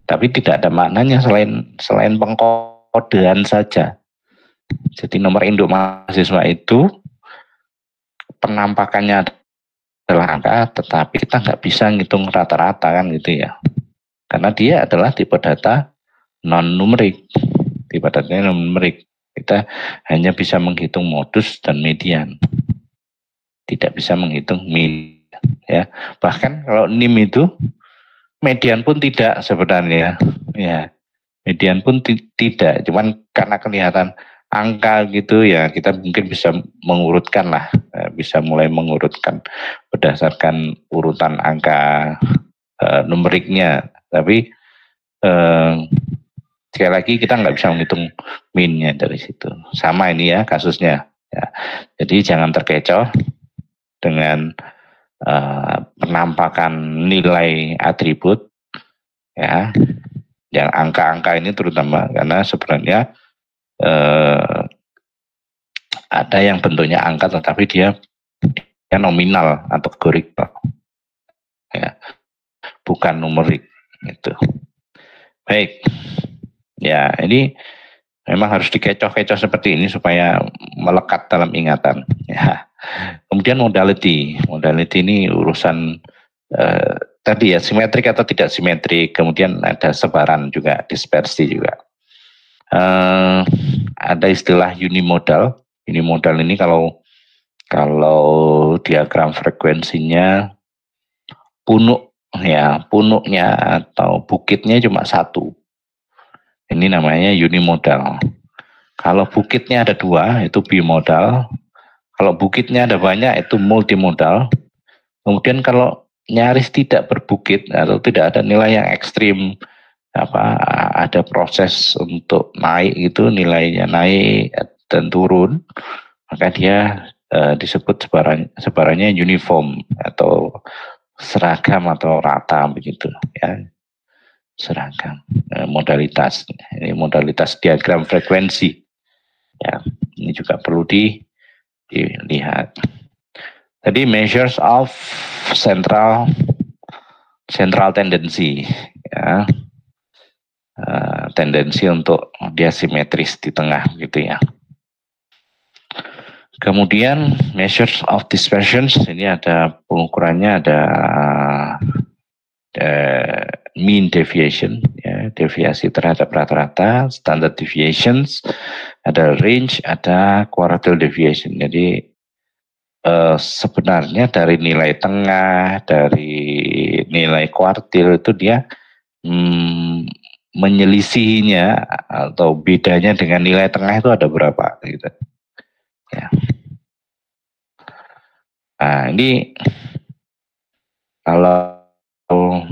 Tapi tidak ada maknanya selain pengkodean saja. Jadi nomor induk mahasiswa itu penampakannya adalah angka, tetapi kita nggak bisa ngitung rata-rata kan gitu ya. Karena dia adalah tipe data non-numerik. Tipe datanya non-numerik. Kita hanya bisa menghitung modus dan median. Tidak bisa menghitung min. Ya. Bahkan kalau NIM itu, median pun tidak sebenarnya. Ya. Median pun tidak. Cuman karena kelihatan angka gitu ya, kita mungkin bisa mengurutkan lah, bisa mulai mengurutkan berdasarkan urutan angka numeriknya. Tapi sekali lagi kita nggak bisa menghitung minnya dari situ. Sama ini ya kasusnya. Ya. Jadi jangan terkecoh dengan penampakan nilai atribut ya, yang angka-angka ini terutama karena sebenarnya ada yang bentuknya angka tetapi dia nominal atau kategori ya, bukan numerik gitu. Baik ya, ini memang harus dikecoh-kecoh seperti ini supaya melekat dalam ingatan ya. Kemudian modality ini urusan tadi ya, simetrik atau tidak simetrik, kemudian ada sebaran juga, dispersi juga. Ada istilah unimodal. Unimodal ini kalau diagram frekuensinya punuknya atau bukitnya cuma satu. Ini namanya unimodal. Kalau bukitnya ada dua, itu bimodal. Kalau bukitnya ada banyak, itu multimodal. Kemudian kalau nyaris tidak berbukit atau tidak ada nilai yang ekstrim, ada proses untuk naik gitu, nilainya naik dan turun, maka dia disebut sebarannya uniform atau seragam atau rata begitu ya, seragam. Modalitas ini modalitas diagram frekuensi ya, ini juga perlu dilihat. Tadi measures of central tendency ya. Tendensi untuk dia simetris di tengah gitu ya. Kemudian measures of dispersions, ini ada pengukurannya, ada mean deviation ya, deviasi terhadap rata-rata, standard deviations, ada range, ada quartile deviation. Jadi sebenarnya dari nilai tengah, dari nilai kuartil itu dia menyelisihinya atau bedanya dengan nilai tengah itu ada berapa gitu ya. Nah ini kalau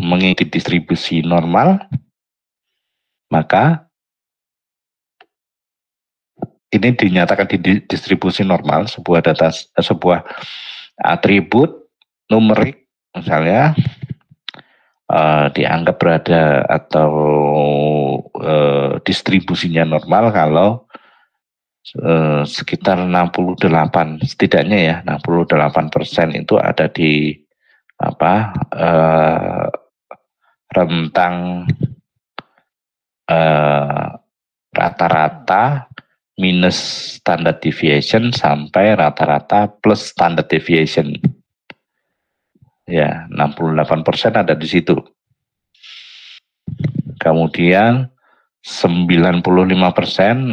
mengikuti distribusi normal, maka ini dinyatakan di distribusi normal sebuah atribut numerik misalnya dianggap berada atau distribusinya normal kalau sekitar 68 setidaknya ya, 68% itu ada di rentang rata-rata minus standard deviation sampai rata-rata plus standard deviation. Ya, 68% ada di situ. Kemudian 95%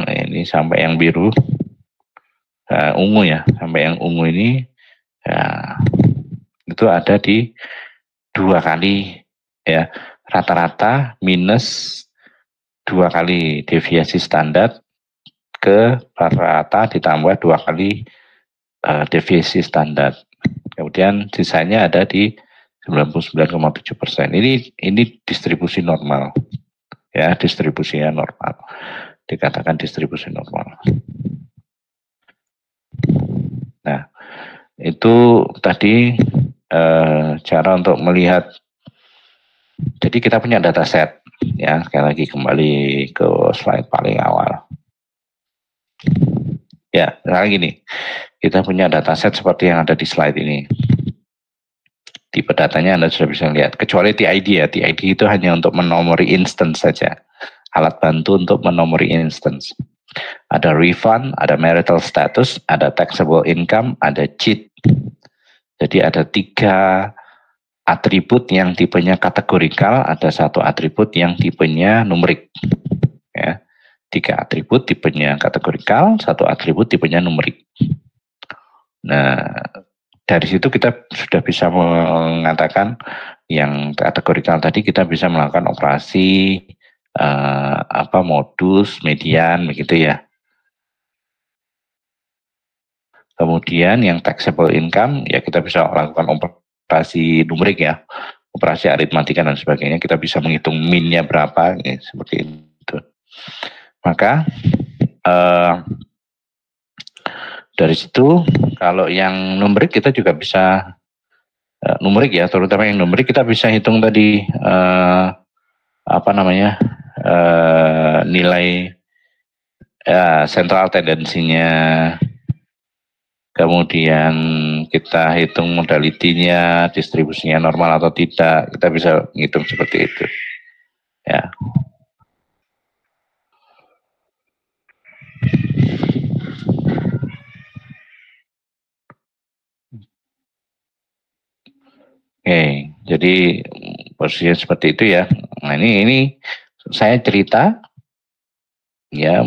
ini sampai yang biru, ungu ya, sampai yang ungu ini ya, itu ada di 2 kali ya, rata-rata minus 2 kali deviasi standar ke rata-rata ditambah 2 kali deviasi standar. Kemudian sisanya ada di 99,7%. Ini distribusi normal. Ya, distribusinya normal. Dikatakan distribusi normal. Nah, itu tadi cara untuk melihat. Jadi kita punya dataset. Ya, sekali lagi kembali ke slide paling awal. Ya, sekarang gini. Kita punya dataset seperti yang ada di slide ini. Tipe datanya Anda sudah bisa lihat. Kecuali TID ya. TID itu hanya untuk menomori instance saja. Alat bantu untuk menomori instance. Ada refund, ada marital status, ada taxable income, ada cheat. Jadi ada 3 atribut yang tipenya kategorikal, ada 1 atribut yang tipenya numerik. Ya. 3 atribut tipenya kategorikal, 1 atribut tipenya numerik. Nah, dari situ kita sudah bisa mengatakan yang kategorikal tadi kita bisa melakukan operasi modus, median, begitu ya. Kemudian yang taxable income ya kita bisa lakukan operasi numerik ya, operasi aritmatika dan sebagainya. Kita bisa menghitung minnya berapa, ya, seperti itu. Maka dari situ kalau yang numerik kita juga bisa numerik ya, terutama yang numerik kita bisa hitung tadi nilai sentral tendensinya, kemudian kita hitung modalitinya, distribusinya normal atau tidak, kita bisa menghitung seperti itu ya. Oke, jadi posisinya seperti itu ya. Nah ini saya cerita ya,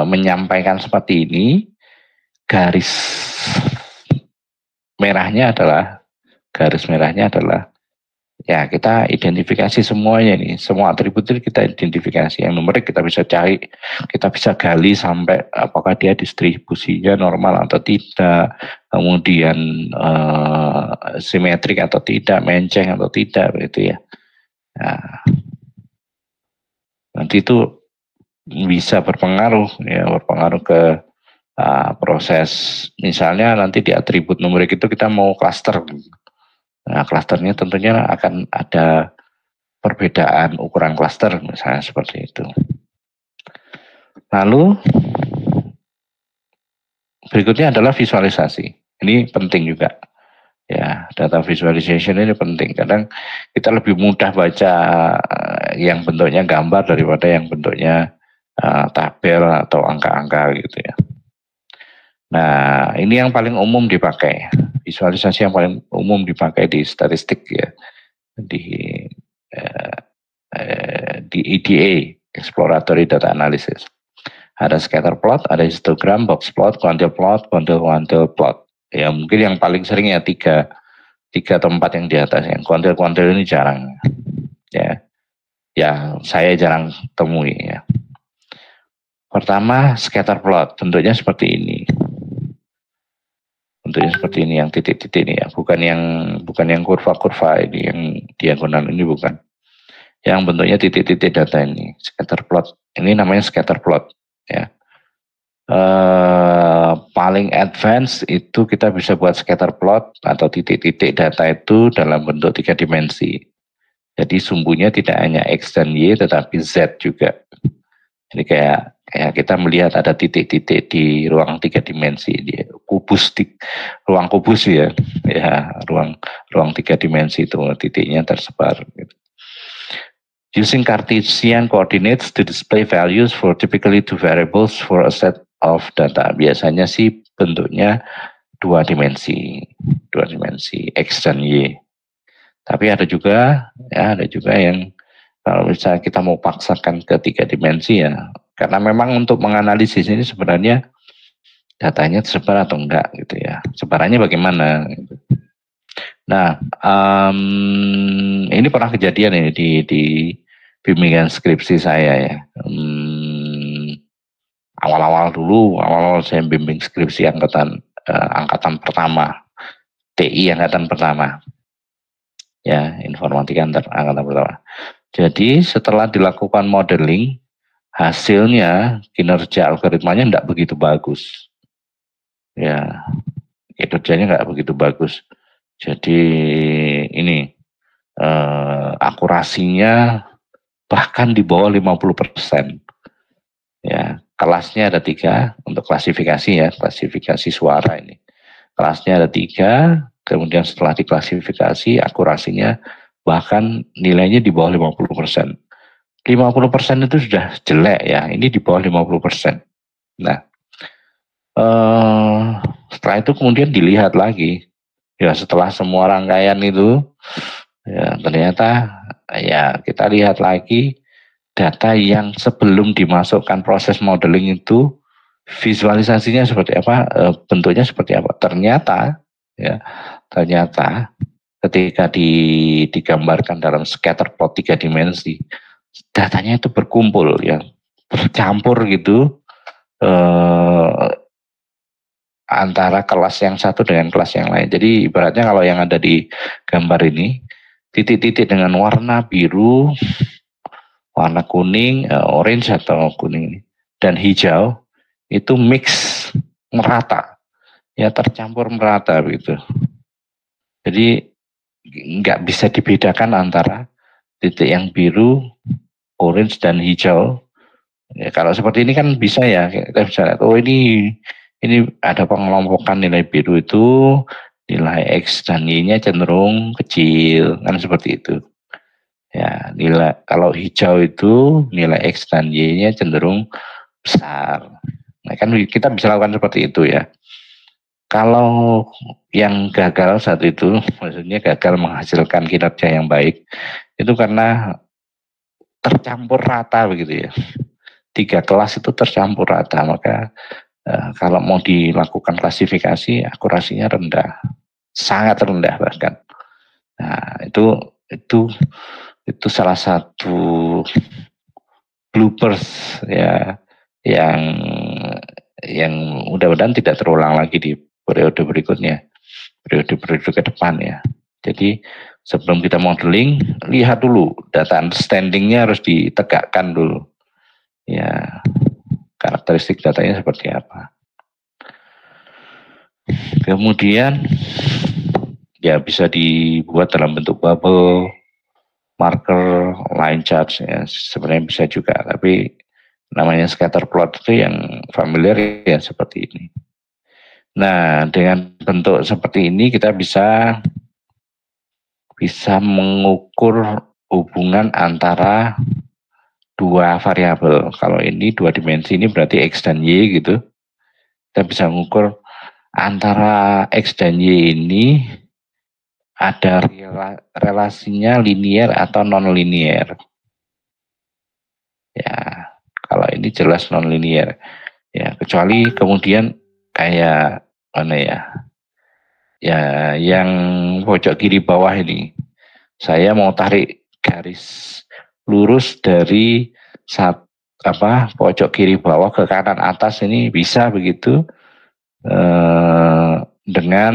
menyampaikan seperti ini. Garis merahnya adalah ya kita identifikasi semuanya nih, semua atribut itu kita identifikasi. Yang numerik kita bisa cari, kita bisa gali sampai apakah dia distribusinya normal atau tidak, kemudian simetrik atau tidak, menceng atau tidak, begitu ya. Nah, nanti itu bisa berpengaruh ke proses, misalnya nanti di atribut numerik itu kita mau klaster. Nah, klasternya tentunya akan ada perbedaan ukuran klaster, misalnya seperti itu. Lalu berikutnya adalah visualisasi. Ini penting juga. Ya, data visualization ini penting. Kadang kita lebih mudah baca yang bentuknya gambar daripada yang bentuknya tabel atau angka-angka gitu ya. Nah, ini yang paling umum dipakai. Visualisasi yang paling umum dipakai di statistik ya. Di EDA, Exploratory Data Analysis. Ada scatter plot, ada histogram, box plot, quantile plot, quantile plot. Ya mungkin yang paling sering ya 3 atau 4 yang di atas. Yang quantile ini jarang. Ya saya jarang temui ya. Pertama, scatter plot, bentuknya seperti ini. Bentuknya seperti ini, yang titik-titik ini ya, bukan yang kurva-kurva ini, yang diagonal ini bukan. Yang bentuknya titik-titik data ini, scatter plot. Ini namanya scatter plot ya. Paling advance itu kita bisa buat scatter plot atau titik-titik data itu dalam bentuk 3 dimensi. Jadi sumbunya tidak hanya X dan Y tetapi Z juga. Jadi kayak kita melihat ada titik-titik di ruang 3 dimensi, di kubus, ruang kubus ya, ruang 3 dimensi itu titiknya tersebar. Gitu. Using Cartesian coordinates to display values for typically 2 variables for a set of data. Biasanya sih bentuknya 2 dimensi X dan Y. Tapi ada juga yang kalau misalnya kita mau paksakan ke 3 dimensi ya, karena memang untuk menganalisis ini sebenarnya datanya tersebar atau enggak gitu ya, sebarannya bagaimana gitu. Nah, ini pernah kejadian ini di bimbingan skripsi saya ya. Awal-awal saya bimbing skripsi angkatan pertama, TI angkatan pertama. Ya, informatika angkatan pertama. Jadi setelah dilakukan modeling, hasilnya kinerja algoritmanya tidak begitu bagus. Ya, kinerjanya nggak begitu bagus. Jadi ini akurasinya bahkan di bawah 50%. Ya, kelasnya ada 3 untuk klasifikasi ya, klasifikasi suara ini. Kelasnya ada 3, kemudian setelah diklasifikasi akurasinya bahkan nilainya di bawah 50%. 50% itu sudah jelek ya, ini di bawah 50%. Nah, setelah itu kemudian dilihat lagi. Ya setelah semua rangkaian itu, ya ternyata ya kita lihat lagi data yang sebelum dimasukkan proses modeling itu visualisasinya seperti apa, bentuknya seperti apa. Ternyata ketika digambarkan dalam scatter plot 3 dimensi, datanya itu berkumpul ya, bercampur gitu antara kelas yang satu dengan kelas yang lain. Jadi ibaratnya kalau yang ada di gambar ini, titik-titik dengan warna biru, warna kuning, orange atau kuning dan hijau itu mix merata, ya tercampur merata begitu. Jadi nggak bisa dibedakan antara titik yang biru, orange dan hijau. Ya, kalau seperti ini kan bisa ya, kita bisa lihat, oh ini ada pengelompokan nilai biru itu, nilai X dan Y-nya cenderung kecil, kan seperti itu. Ya, nilai kalau hijau itu nilai X dan Y-nya cenderung besar. Nah, kan kita bisa lakukan seperti itu ya. Kalau yang gagal saat itu, maksudnya gagal menghasilkan kinerja yang baik, itu karena tercampur rata begitu ya. 3 kelas itu tercampur rata, maka kalau mau dilakukan klasifikasi akurasinya rendah, sangat rendah bahkan. Nah itu salah satu bloopers ya yang mudah-mudahan tidak terulang lagi di periode berikutnya, periode ke depan ya. Jadi sebelum kita modeling, lihat dulu data understanding-nya harus ditegakkan dulu. Ya, karakteristik datanya seperti apa. Kemudian ya bisa dibuat dalam bentuk bubble, marker, line chart ya, sebenarnya bisa juga, tapi namanya scatter plot itu yang familiar ya seperti ini. Nah, dengan bentuk seperti ini kita bisa mengukur hubungan antara dua variabel. Kalau ini 2 dimensi, ini berarti X dan Y gitu. Kita bisa mengukur antara X dan Y ini ada relasinya linear atau non-linear. Ya, kalau ini jelas non-linear. Ya, kecuali kemudian kayak mana ya? Ya, yang pojok kiri bawah ini. Saya mau tarik garis lurus dari pojok kiri bawah ke kanan atas ini bisa begitu dengan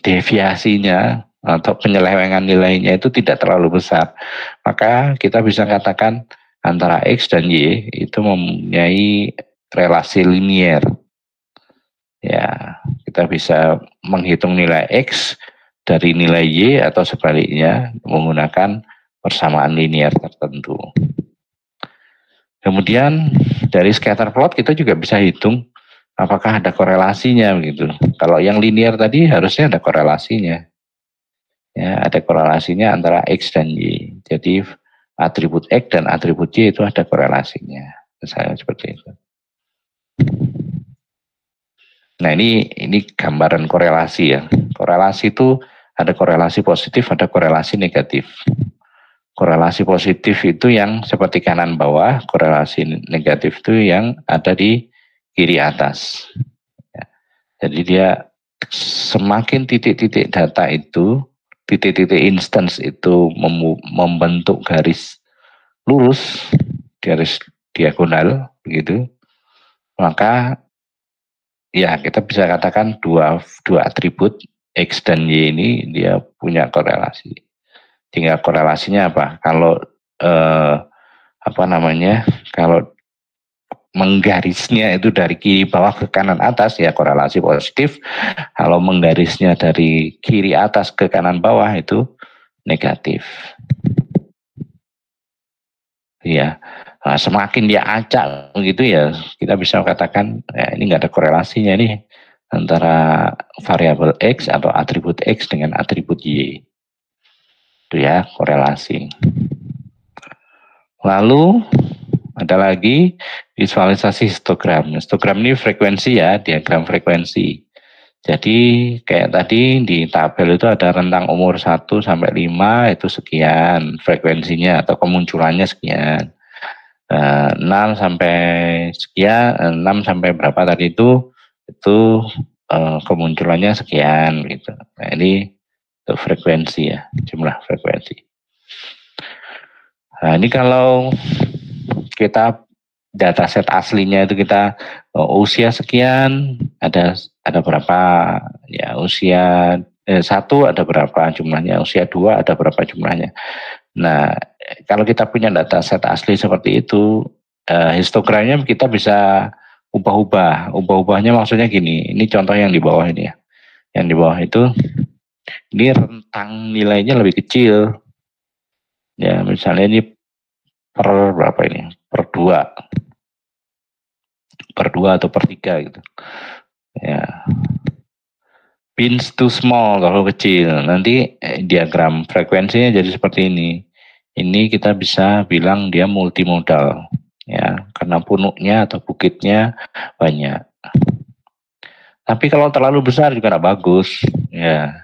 deviasinya atau penyelewengan nilainya itu tidak terlalu besar, maka kita bisa katakan antara X dan Y itu mempunyai relasi linear. Ya, kita bisa menghitung nilai X dari nilai Y atau sebaliknya menggunakan persamaan linear tertentu. Kemudian dari scatter plot kita juga bisa hitung apakah ada korelasinya begitu. Kalau yang linear tadi harusnya ada korelasinya. Ya, ada korelasinya antara X dan Y. Jadi atribut X dan atribut Y itu ada korelasinya. Misalnya seperti itu. Nah, ini gambaran korelasi ya. Korelasi itu ada korelasi positif, ada korelasi negatif. Korelasi positif itu yang seperti kanan bawah, korelasi negatif itu yang ada di kiri atas. Ya. Jadi dia semakin titik-titik data itu, titik-titik instance itu membentuk garis lurus, garis diagonal begitu, maka ya kita bisa katakan dua atribut X dan Y ini dia punya korelasi. Tinggal korelasinya apa? Kalau kalau menggarisnya itu dari kiri bawah ke kanan atas ya korelasi positif. Kalau menggarisnya dari kiri atas ke kanan bawah itu negatif. Ya, nah, semakin dia acak begitu ya kita bisa katakan ya, ini nggak ada korelasinya nih antara variabel X atau atribut X dengan atribut Y. Itu ya korelasi. Lalu ada lagi visualisasi histogram. Histogram ini frekuensi ya, diagram frekuensi. Jadi kayak tadi di tabel itu ada rentang umur 1 sampai 5 itu sekian frekuensinya atau kemunculannya sekian. 6 sampai sekian, 6 sampai berapa tadi itu kemunculannya sekian gitu. Nah, ini itu frekuensi ya, jumlah frekuensi. Nah, ini kalau kita dataset aslinya itu kita usia sekian, ada berapa ya, usia 1 ada berapa jumlahnya, usia 2 ada berapa jumlahnya. Nah, kalau kita punya dataset asli seperti itu, histogramnya kita bisa ubah-ubahnya maksudnya gini, ini contoh yang di bawah ini ya. Yang di bawah itu ini rentang nilainya lebih kecil. Ya, misalnya ini per berapa ini? Per 2 atau per 3 gitu. Ya. Pins too small kalau kecil. Nanti diagram frekuensinya jadi seperti ini. Ini kita bisa bilang dia multimodal. Ya, karena punuknya atau bukitnya banyak. Tapi kalau terlalu besar juga tidak bagus. Ya,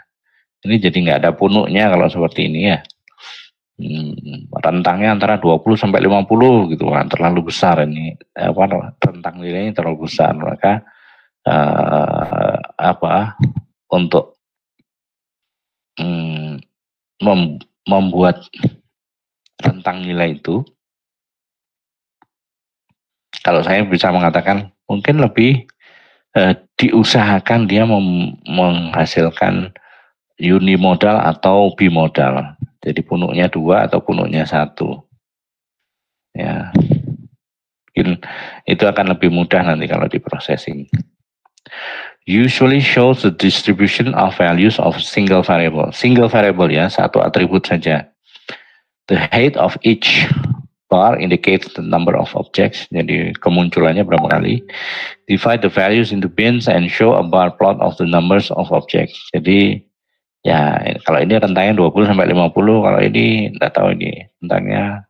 ini jadi nggak ada punuknya kalau seperti ini ya. Rentangnya antara 20 sampai 50 gitu kan, terlalu besar ini. Rentang nilainya terlalu besar, maka untuk membuat rentang nilai itu, kalau saya bisa mengatakan mungkin lebih diusahakan dia menghasilkan unimodal atau bimodal. Jadi punuknya 2 atau punuknya 1. Ya. Mungkin itu akan lebih mudah nanti kalau di processing. Usually shows the distribution of values of single variable. Single variable ya, satu atribut saja. The height of each bar indicates the number of objects. Jadi kemunculannya berapa kali. Divide the values into bins and show a bar plot of the numbers of objects. Jadi ya, kalau ini rentangnya 20 sampai 50, kalau ini enggak tahu ini rentangnya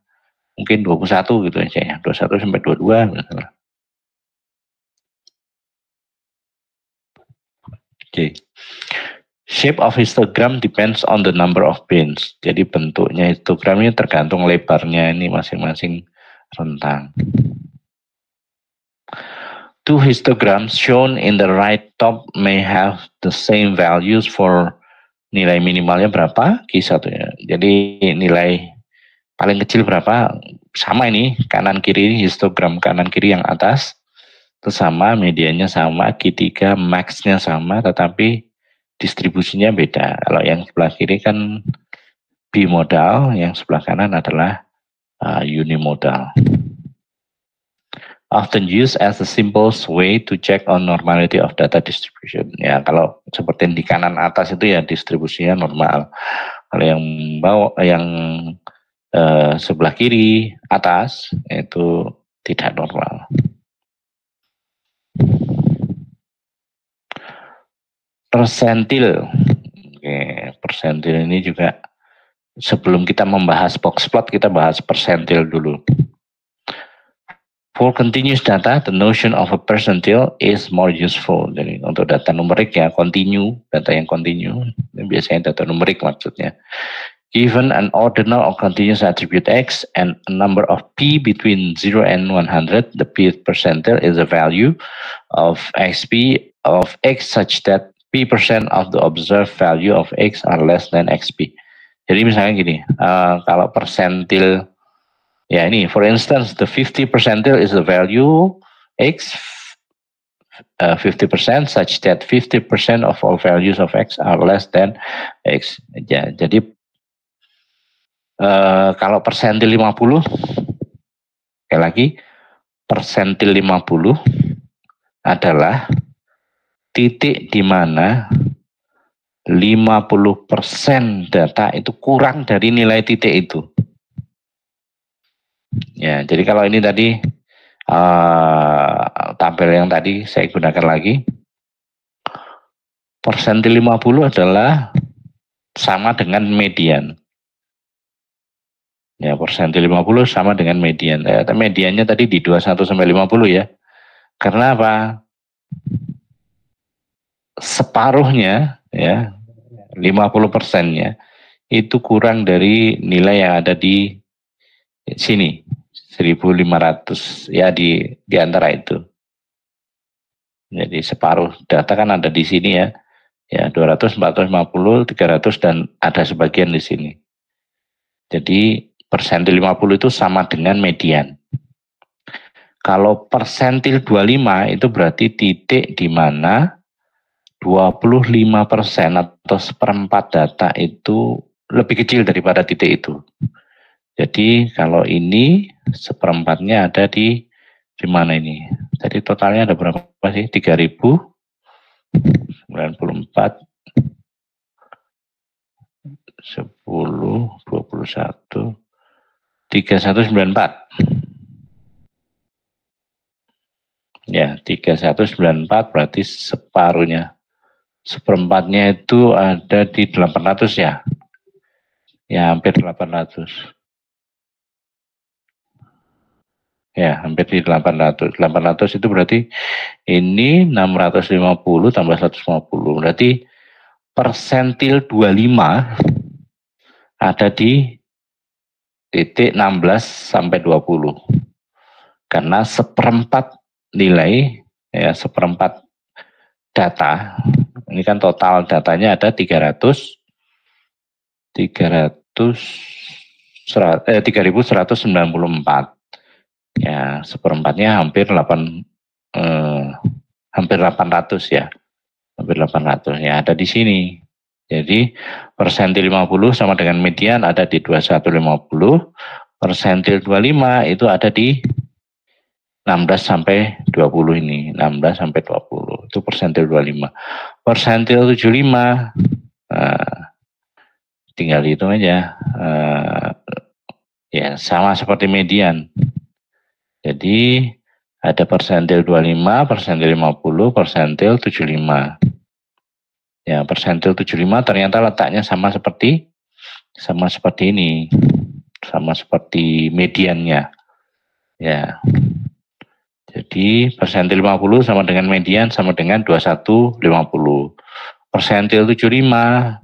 mungkin 21 gitu aja ya, 21 sampai 22 misalnya. Oke. Shape of histogram depends on the number of bins. Jadi bentuknya histogram ini tergantung lebarnya ini masing-masing rentang. Two histograms shown in the right top may have the same values for nilai minimalnya berapa, Q1 ya. Jadi nilai paling kecil berapa, sama ini, kanan kiri histogram kanan kiri yang atas, itu sama, medianya sama, Q3 max-nya sama, tetapi distribusinya beda. Kalau yang sebelah kiri kan bimodal, yang sebelah kanan adalah unimodal. Often used as the simplest way to check on normality of data distribution. Ya, kalau seperti di kanan atas itu ya distribusinya normal. Kalau yang bawah, yang sebelah kiri atas itu tidak normal. Persentil. Oke, persentil ini juga sebelum kita membahas box plot kita bahas persentil dulu. For continuous data, the notion of a percentile is more useful. Jadi untuk data numerik ya, data yang continue, biasanya data numerik maksudnya. Given an ordinal or continuous attribute x and a number of p between 0 and 100, the p percentile is a value of xp of x such that p% of the observed value of x are less than xp. Jadi misalnya gini, kalau persentil, ya ini, for instance, the 50 percentile is the value x 50% such that 50% of all values of x are less than x. Ya, jadi kalau persentil 50, sekali lagi, persentil 50 adalah titik di mana 50% data itu kurang dari nilai titik itu. Ya, jadi kalau ini tadi tabel yang tadi saya gunakan lagi, persentil 50 adalah sama dengan median. Ya, persentil 50 sama dengan median. Mediannya tadi di 21 sampai 50 ya. Karena apa? Separuhnya ya, 50%-nya itu kurang dari nilai yang ada di sini. 1.500 ya, di antara itu. Jadi separuh data kan ada di sini ya. Ya, 200, 450, 300 dan ada sebagian di sini. Jadi persentil 50 itu sama dengan median. Kalau persentil 25 itu berarti titik di mana 25% atau seperempat data itu lebih kecil daripada titik itu. Jadi kalau ini seperempatnya ada di mana ini? Jadi totalnya ada berapa sih? 3.094 10, 21, 3194. Ya, 3194 berarti separuhnya. Seperempatnya itu ada di 800 ya. Ya, hampir 800. Ya, hampir di 800. 800 itu berarti ini 650 tambah 150. Berarti persentil 25 ada di titik 16 sampai 20. Karena seperempat nilai, ya seperempat data, ini kan total datanya ada 3.194. Ya, seperempatnya hampir 800 ya. Hampir 800 ya, ada di sini. Jadi persentil 50 sama dengan median ada di 2150, persentil 25 itu ada di 16 sampai 20 ini, 16 sampai 20 itu persentil 25. Persentil 75 tinggal hitung aja, ya sama seperti median. Jadi ada persentil 25, persentil 50, persentil 75. Ya, persentil 75 ternyata letaknya sama seperti ini. Sama seperti mediannya. Ya. Jadi persentil 50 sama dengan median sama dengan 2150. Persentil 75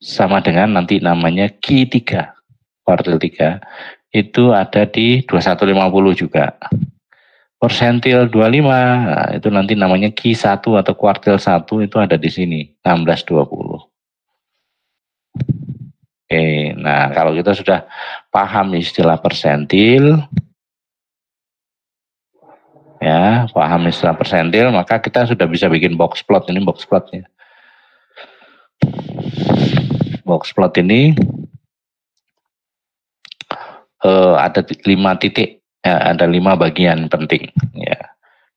sama dengan nanti namanya Q3, kuartil 3. Itu ada di 2150 juga. Persentil 25, nah itu nanti namanya Q1 atau kuartil 1 itu ada di sini, 1620. Oke, nah kalau kita sudah paham istilah persentil, ya paham istilah persentil, maka kita sudah bisa bikin box plot. Ini box plotnya. Box plot ini ada 5 titik. Ya, ada 5 bagian penting. Ya.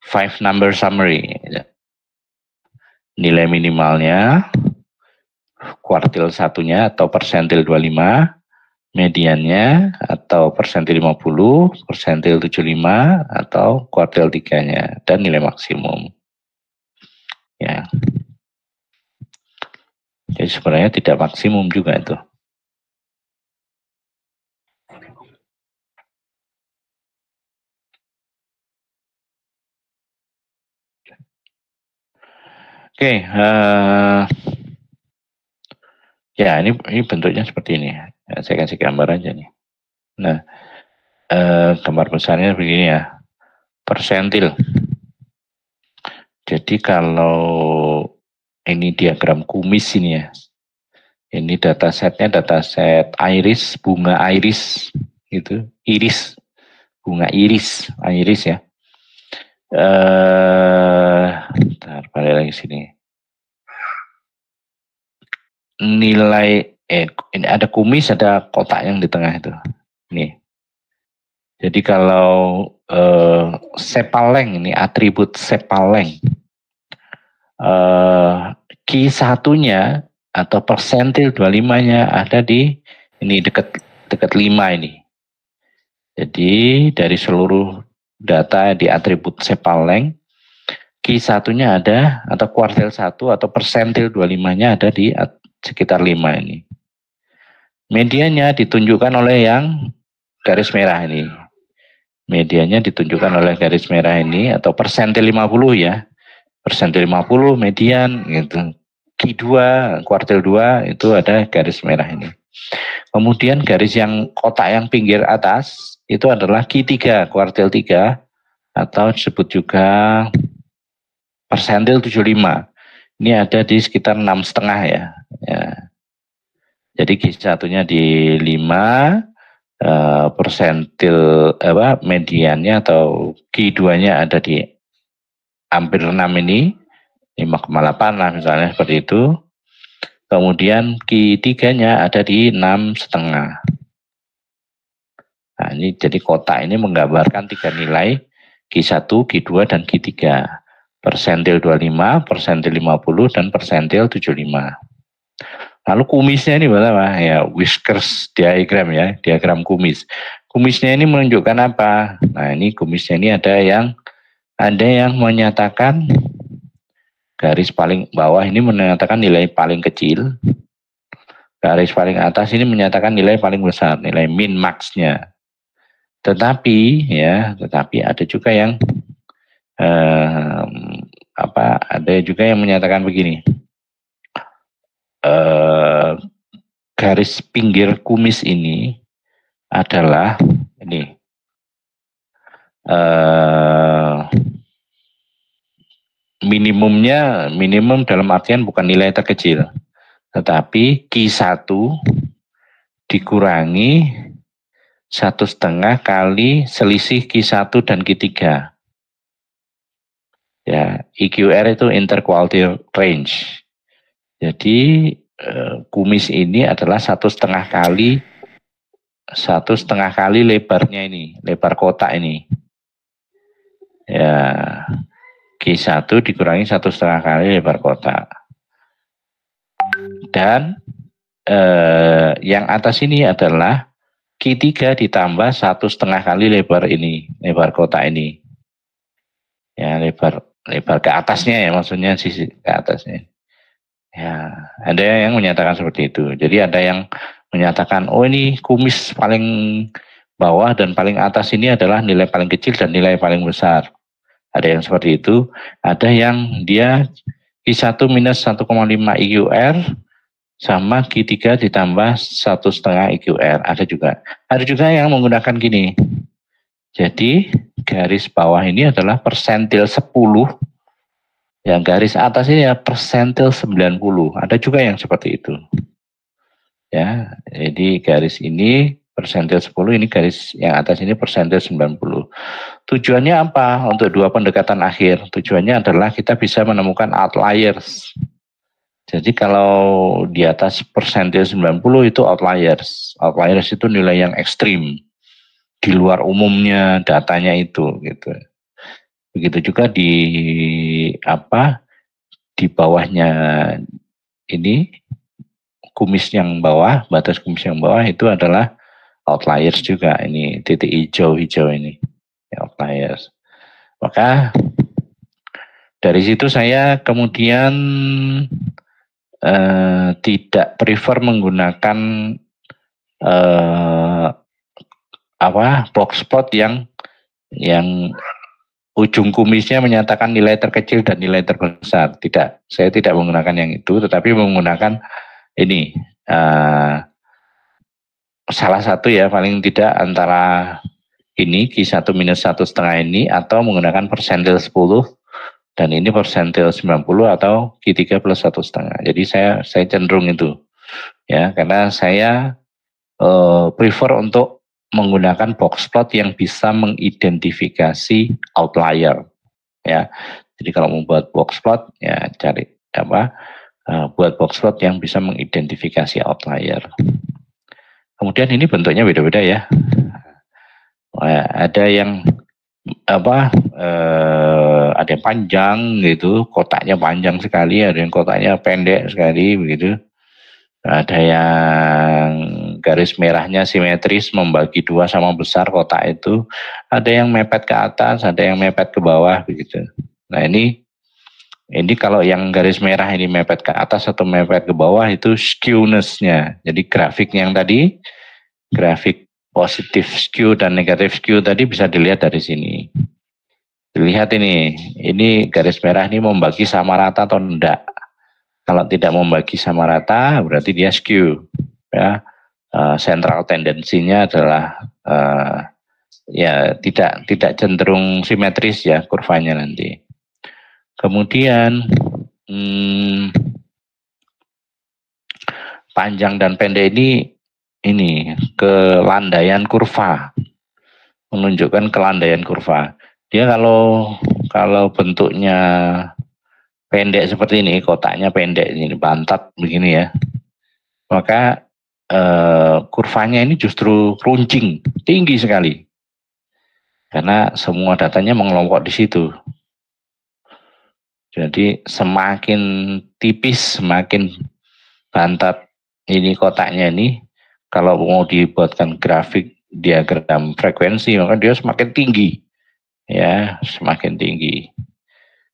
5 number summary. Ya. Nilai minimalnya, kuartil 1-nya atau persentil 25, mediannya atau persentil 50, persentil 75 atau kuartil 3-nya, dan nilai maksimum. Ya. Jadi sebenarnya tidak maksimum juga itu. Oke, ya ini bentuknya seperti ini. Ya, saya kasih gambar aja nih. Nah, gambar besarnya begini ya, persentil. Jadi kalau ini diagram kumis ini ya, ini datasetnya dataset iris, bunga iris, gitu, iris, bunga iris ya. Bentar, balik lagi sini. Nilai ini ada kumis, ada kotak yang di tengah itu. Nih. Jadi kalau sepaleng ini atribut sepaleng, Q1-nya atau persentil 25-nya ada di ini dekat 5 ini. Jadi dari seluruh data di atribut sepaleng, Q1-nya ada atau kuartil 1 atau persentil 25-nya ada di sekitar 5 ini. mediannya ditunjukkan oleh yang garis merah ini. Mediannya ditunjukkan oleh garis merah ini atau persentil 50 ya. Persentil 50 median gitu. Q2, kuartil 2 itu ada garis merah ini. Kemudian garis yang kotak yang pinggir atas itu adalah Q3, kuartil 3 atau disebut juga persentil 75. Ini ada di sekitar 6,5 ya. Jadi Q1-nya di 5, persentil mediannya atau Q2-nya ada di hampir 6 ini, 5,8 lah misalnya seperti itu. Kemudian Q3-nya ada di 6,5. Nah, ini jadi kotak ini menggambarkan 3 nilai Q1, Q2, dan Q3. Persentil 25, persentil 50, dan persentil 75. Lalu kumisnya ini apa? Ya, whiskers diagram ya, diagram kumis. Kumisnya ini menunjukkan apa? Nah, ini kumisnya ini ada yang menyatakan garis paling bawah ini menyatakan nilai paling kecil. Garis paling atas ini menyatakan nilai paling besar, nilai min max-nya. Tetapi ada juga yang ada juga yang menyatakan begini. Garis pinggir kumis ini adalah ini minimum dalam artian bukan nilai terkecil, tetapi Q1 dikurangi 1,5 kali selisih Q1 dan Q3. Ya, IQR itu interquartile range. Jadi kumis ini adalah 1,5 kali lebarnya ini, lebar kotak ini. Ya, Q1 dikurangi 1,5 kali lebar kotak. Dan yang atas ini adalah Q3 ditambah 1,5 kali lebar ini, lebar kotak ini. Ya, lebar ke atasnya ya, maksudnya sisi ke atasnya. Ya, ada yang menyatakan seperti itu. Jadi ada yang menyatakan, oh ini kumis paling bawah dan paling atas ini adalah nilai paling kecil dan nilai paling besar. Ada yang seperti itu. Ada yang dia Q1 minus 1,5 IQR sama Q3 ditambah 1,5 IQR. Ada juga yang menggunakan gini. Jadi garis bawah ini adalah persentil 10. Yang garis atas ini ya persentil 90. Ada juga yang seperti itu. Ya, jadi garis ini persentil 10, ini garis yang atas ini persentil 90. Tujuannya apa? Untuk dua pendekatan akhir. Tujuannya adalah kita bisa menemukan outliers. Jadi kalau di atas persentil 90 itu outliers. Outliers itu nilai yang ekstrim. Di luar umumnya datanya itu gitu. Begitu juga di bawahnya ini kumis yang bawah, batas kumis yang bawah itu adalah outliers juga. Ini titik hijau ini outliers. Maka dari situ saya kemudian tidak prefer menggunakan box plot yang ujung kumisnya menyatakan nilai terkecil dan nilai terbesar. Tidak, saya tidak menggunakan yang itu, tetapi menggunakan ini salah satu ya, paling tidak antara ini Q1 minus 1,5 ini, atau menggunakan persentil 10 dan ini persentil 90 atau Q3 plus 1,5. Jadi saya cenderung itu ya, karena saya prefer untuk menggunakan box plot yang bisa mengidentifikasi outlier ya. Jadi kalau membuat box plot ya cari buat box plot yang bisa mengidentifikasi outlier. Kemudian ini bentuknya beda-beda ya. Ada yang ada yang panjang gitu, kotaknya panjang sekali, ada yang kotaknya pendek sekali begitu. Ada yang garis merahnya simetris membagi dua sama besar kotak itu. Ada yang mepet ke atas, ada yang mepet ke bawah begitu. Nah ini Ini kalau yang garis merah ini mepet ke atas atau mepet ke bawah itu skewness-nya. Jadi grafik yang tadi, grafik positif skew dan negatif skew tadi bisa dilihat dari sini. Lihat ini garis merah ini membagi sama rata atau enggak. Kalau tidak membagi sama rata berarti dia skew. Ya, central tendensinya adalah ya tidak cenderung simetris ya kurvanya nanti. Kemudian panjang dan pendek ini kelandaian kurva, menunjukkan kelandaian kurva. Dia kalau bentuknya pendek seperti ini, kotaknya pendek ini, bantat begini ya, maka kurvanya ini justru runcing, tinggi sekali. Karena semua datanya mengelompok di situ. Jadi semakin tipis, semakin bantat ini kotaknya ini, kalau mau dibuatkan grafik diagram frekuensi, maka dia semakin tinggi. Ya, semakin tinggi.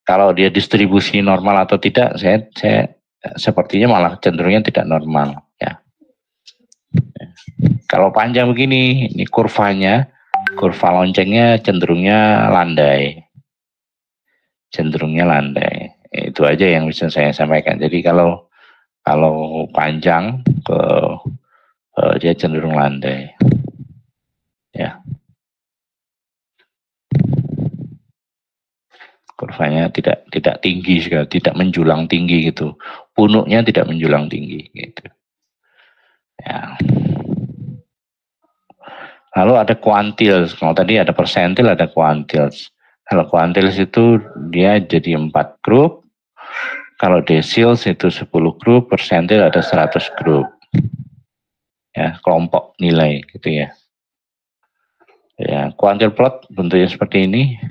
Kalau dia distribusi normal atau tidak, saya sepertinya malah cenderungnya tidak normal. Ya. Kalau panjang begini, ini kurvanya, kurva loncengnya cenderungnya landai. Cenderungnya landai. Itu aja yang bisa saya sampaikan. Jadi kalau panjang dia cenderung landai. Ya. Kurvanya tidak tinggi sekali, tidak menjulang tinggi gitu. Punuknya tidak menjulang tinggi gitu. Ya. Lalu ada quantiles. Kalau tadi ada persentil, ada quantiles. Kalau quantiles itu dia jadi 4 grup. Kalau deciles itu 10 grup, persentil ada 100 grup. Ya, kelompok nilai gitu ya. Ya, quantile plot bentuknya seperti ini.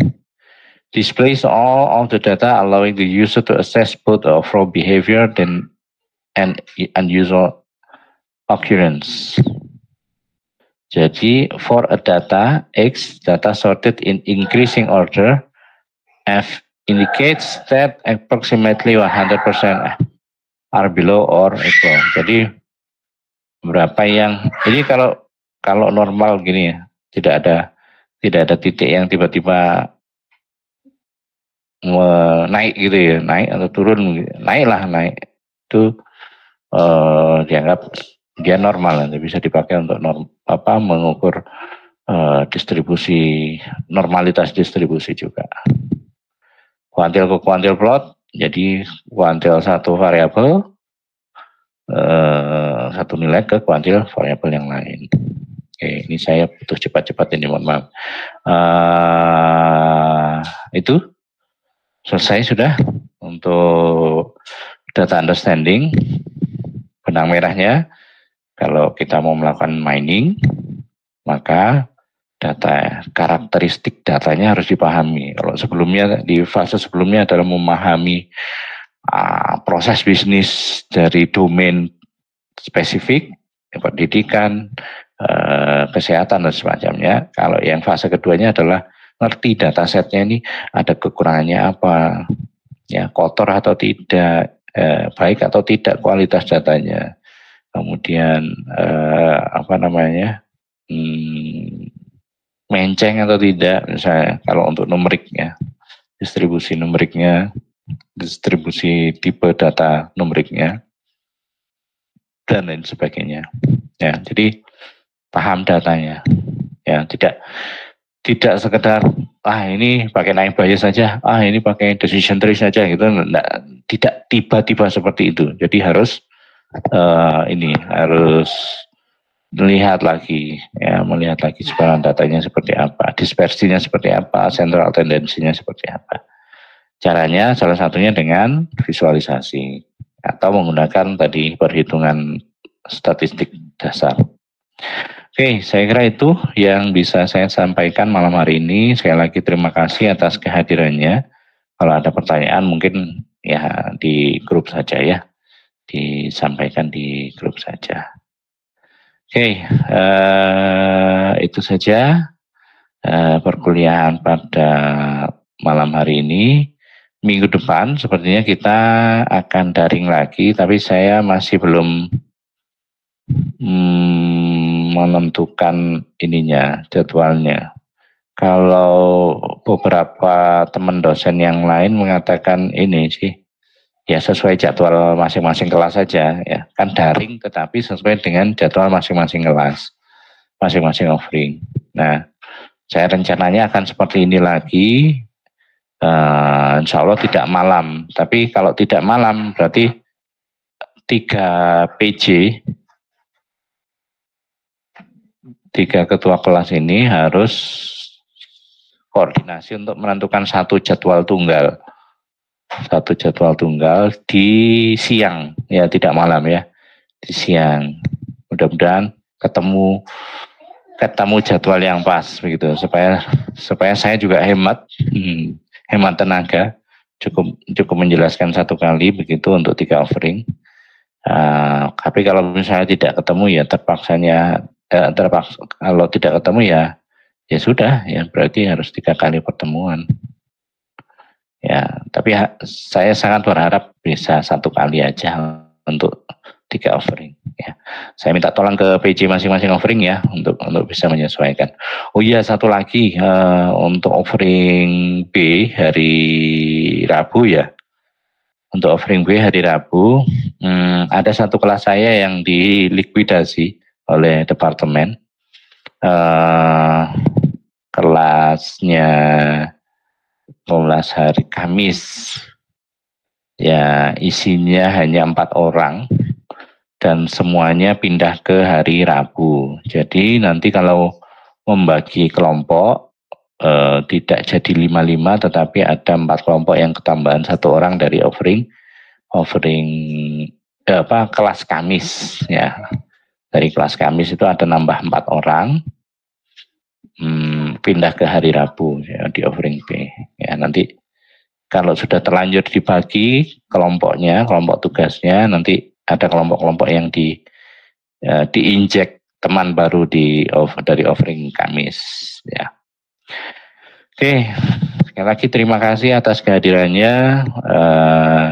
Displays all of the data allowing the user to assess both overall behavior and unusual occurrence. Jadi for a data X, data sorted in increasing order, F indicates that approximately 100% are below or equal. Jadi berapa yang ini kalau normal gini ya, tidak ada titik yang tiba-tiba naik gitu ya, naik atau turun, naik itu dianggap dia normal, nanti bisa dipakai untuk mengukur distribusi, normalitas distribusi juga. Kuantil ke kuantil plot, jadi kuantil satu variabel, satu nilai ke kuantil variabel yang lain. Oke, ini saya butuh cepat-cepat ini, mohon maaf. Itu selesai sudah untuk data understanding. Benang merahnya, kalau kita mau melakukan mining, maka data, karakteristik datanya harus dipahami. Kalau sebelumnya, di fase sebelumnya adalah memahami proses bisnis dari domain spesifik, pendidikan, kesehatan dan semacamnya. Kalau yang fase keduanya adalah ngerti datasetnya ini ada kekurangannya apa, ya kotor atau tidak, baik atau tidak kualitas datanya, kemudian menceng atau tidak, misalnya kalau untuk numeriknya, distribusi numeriknya, distribusi tipe data numeriknya, dan lain sebagainya. Ya, jadi paham datanya, ya tidak sekedar ini pakai naive bias saja, ini pakai decision tree saja gitu, tidak tiba-tiba seperti itu. Jadi harus harus melihat lagi sebaran datanya seperti apa, dispersinya seperti apa, central tendensinya seperti apa. Caranya salah satunya dengan visualisasi atau menggunakan tadi perhitungan statistik dasar. Oke, saya kira itu yang bisa saya sampaikan malam hari ini. Sekali lagi terima kasih atas kehadirannya. Kalau ada pertanyaan mungkin ya di grup saja ya. Disampaikan di grup saja. Oke, itu saja perkuliahan pada malam hari ini. minggu depan sepertinya kita akan daring lagi, tapi saya masih belum menentukan ininya, jadwalnya. Kalau beberapa teman dosen yang lain mengatakan ini sih, ya sesuai jadwal masing-masing kelas saja, ya kan daring tetapi sesuai dengan jadwal masing-masing kelas, masing-masing offering. Nah, saya rencananya akan seperti ini lagi, insya Allah tidak malam. Tapi kalau tidak malam berarti 3 PJ, 3 ketua kelas ini harus koordinasi untuk menentukan satu jadwal tunggal di siang, ya tidak malam ya, di siang. Mudah-mudahan ketemu jadwal yang pas begitu, supaya saya juga hemat tenaga, cukup menjelaskan satu kali begitu untuk 3 offering. Tapi kalau misalnya tidak ketemu ya terpaksa kalau tidak ketemu ya sudah, ya berarti harus 3 kali pertemuan. Ya, tapi saya sangat berharap bisa 1 kali aja untuk 3 offering. Ya, saya minta tolong ke PJ masing-masing offering ya untuk bisa menyesuaikan. Oh iya, satu lagi untuk offering B hari Rabu ya. Untuk offering B hari Rabu ada satu kelas saya yang dilikuidasi oleh departemen. Kelasnya kelas hari Kamis, ya isinya hanya 4 orang dan semuanya pindah ke hari Rabu. Jadi nanti kalau membagi kelompok tidak jadi 5-5, tetapi ada 4 kelompok yang ketambahan 1 orang dari offering kelas Kamis ya. Dari kelas Kamis itu ada nambah 4 orang. Pindah ke hari Rabu ya, di offering B ya. Nanti kalau sudah terlanjur dibagi kelompoknya, kelompok tugasnya, nanti ada kelompok-kelompok yang diinjek teman baru dari offering Kamis ya. Oke, sekali lagi terima kasih atas kehadirannya.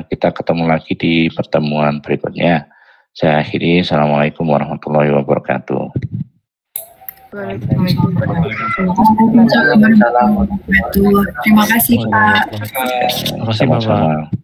Kita ketemu lagi di pertemuan berikutnya. Saya akhiri. Assalamualaikum warahmatullahi wabarakatuh. Terima kasih Pak. Terima kasih Pak.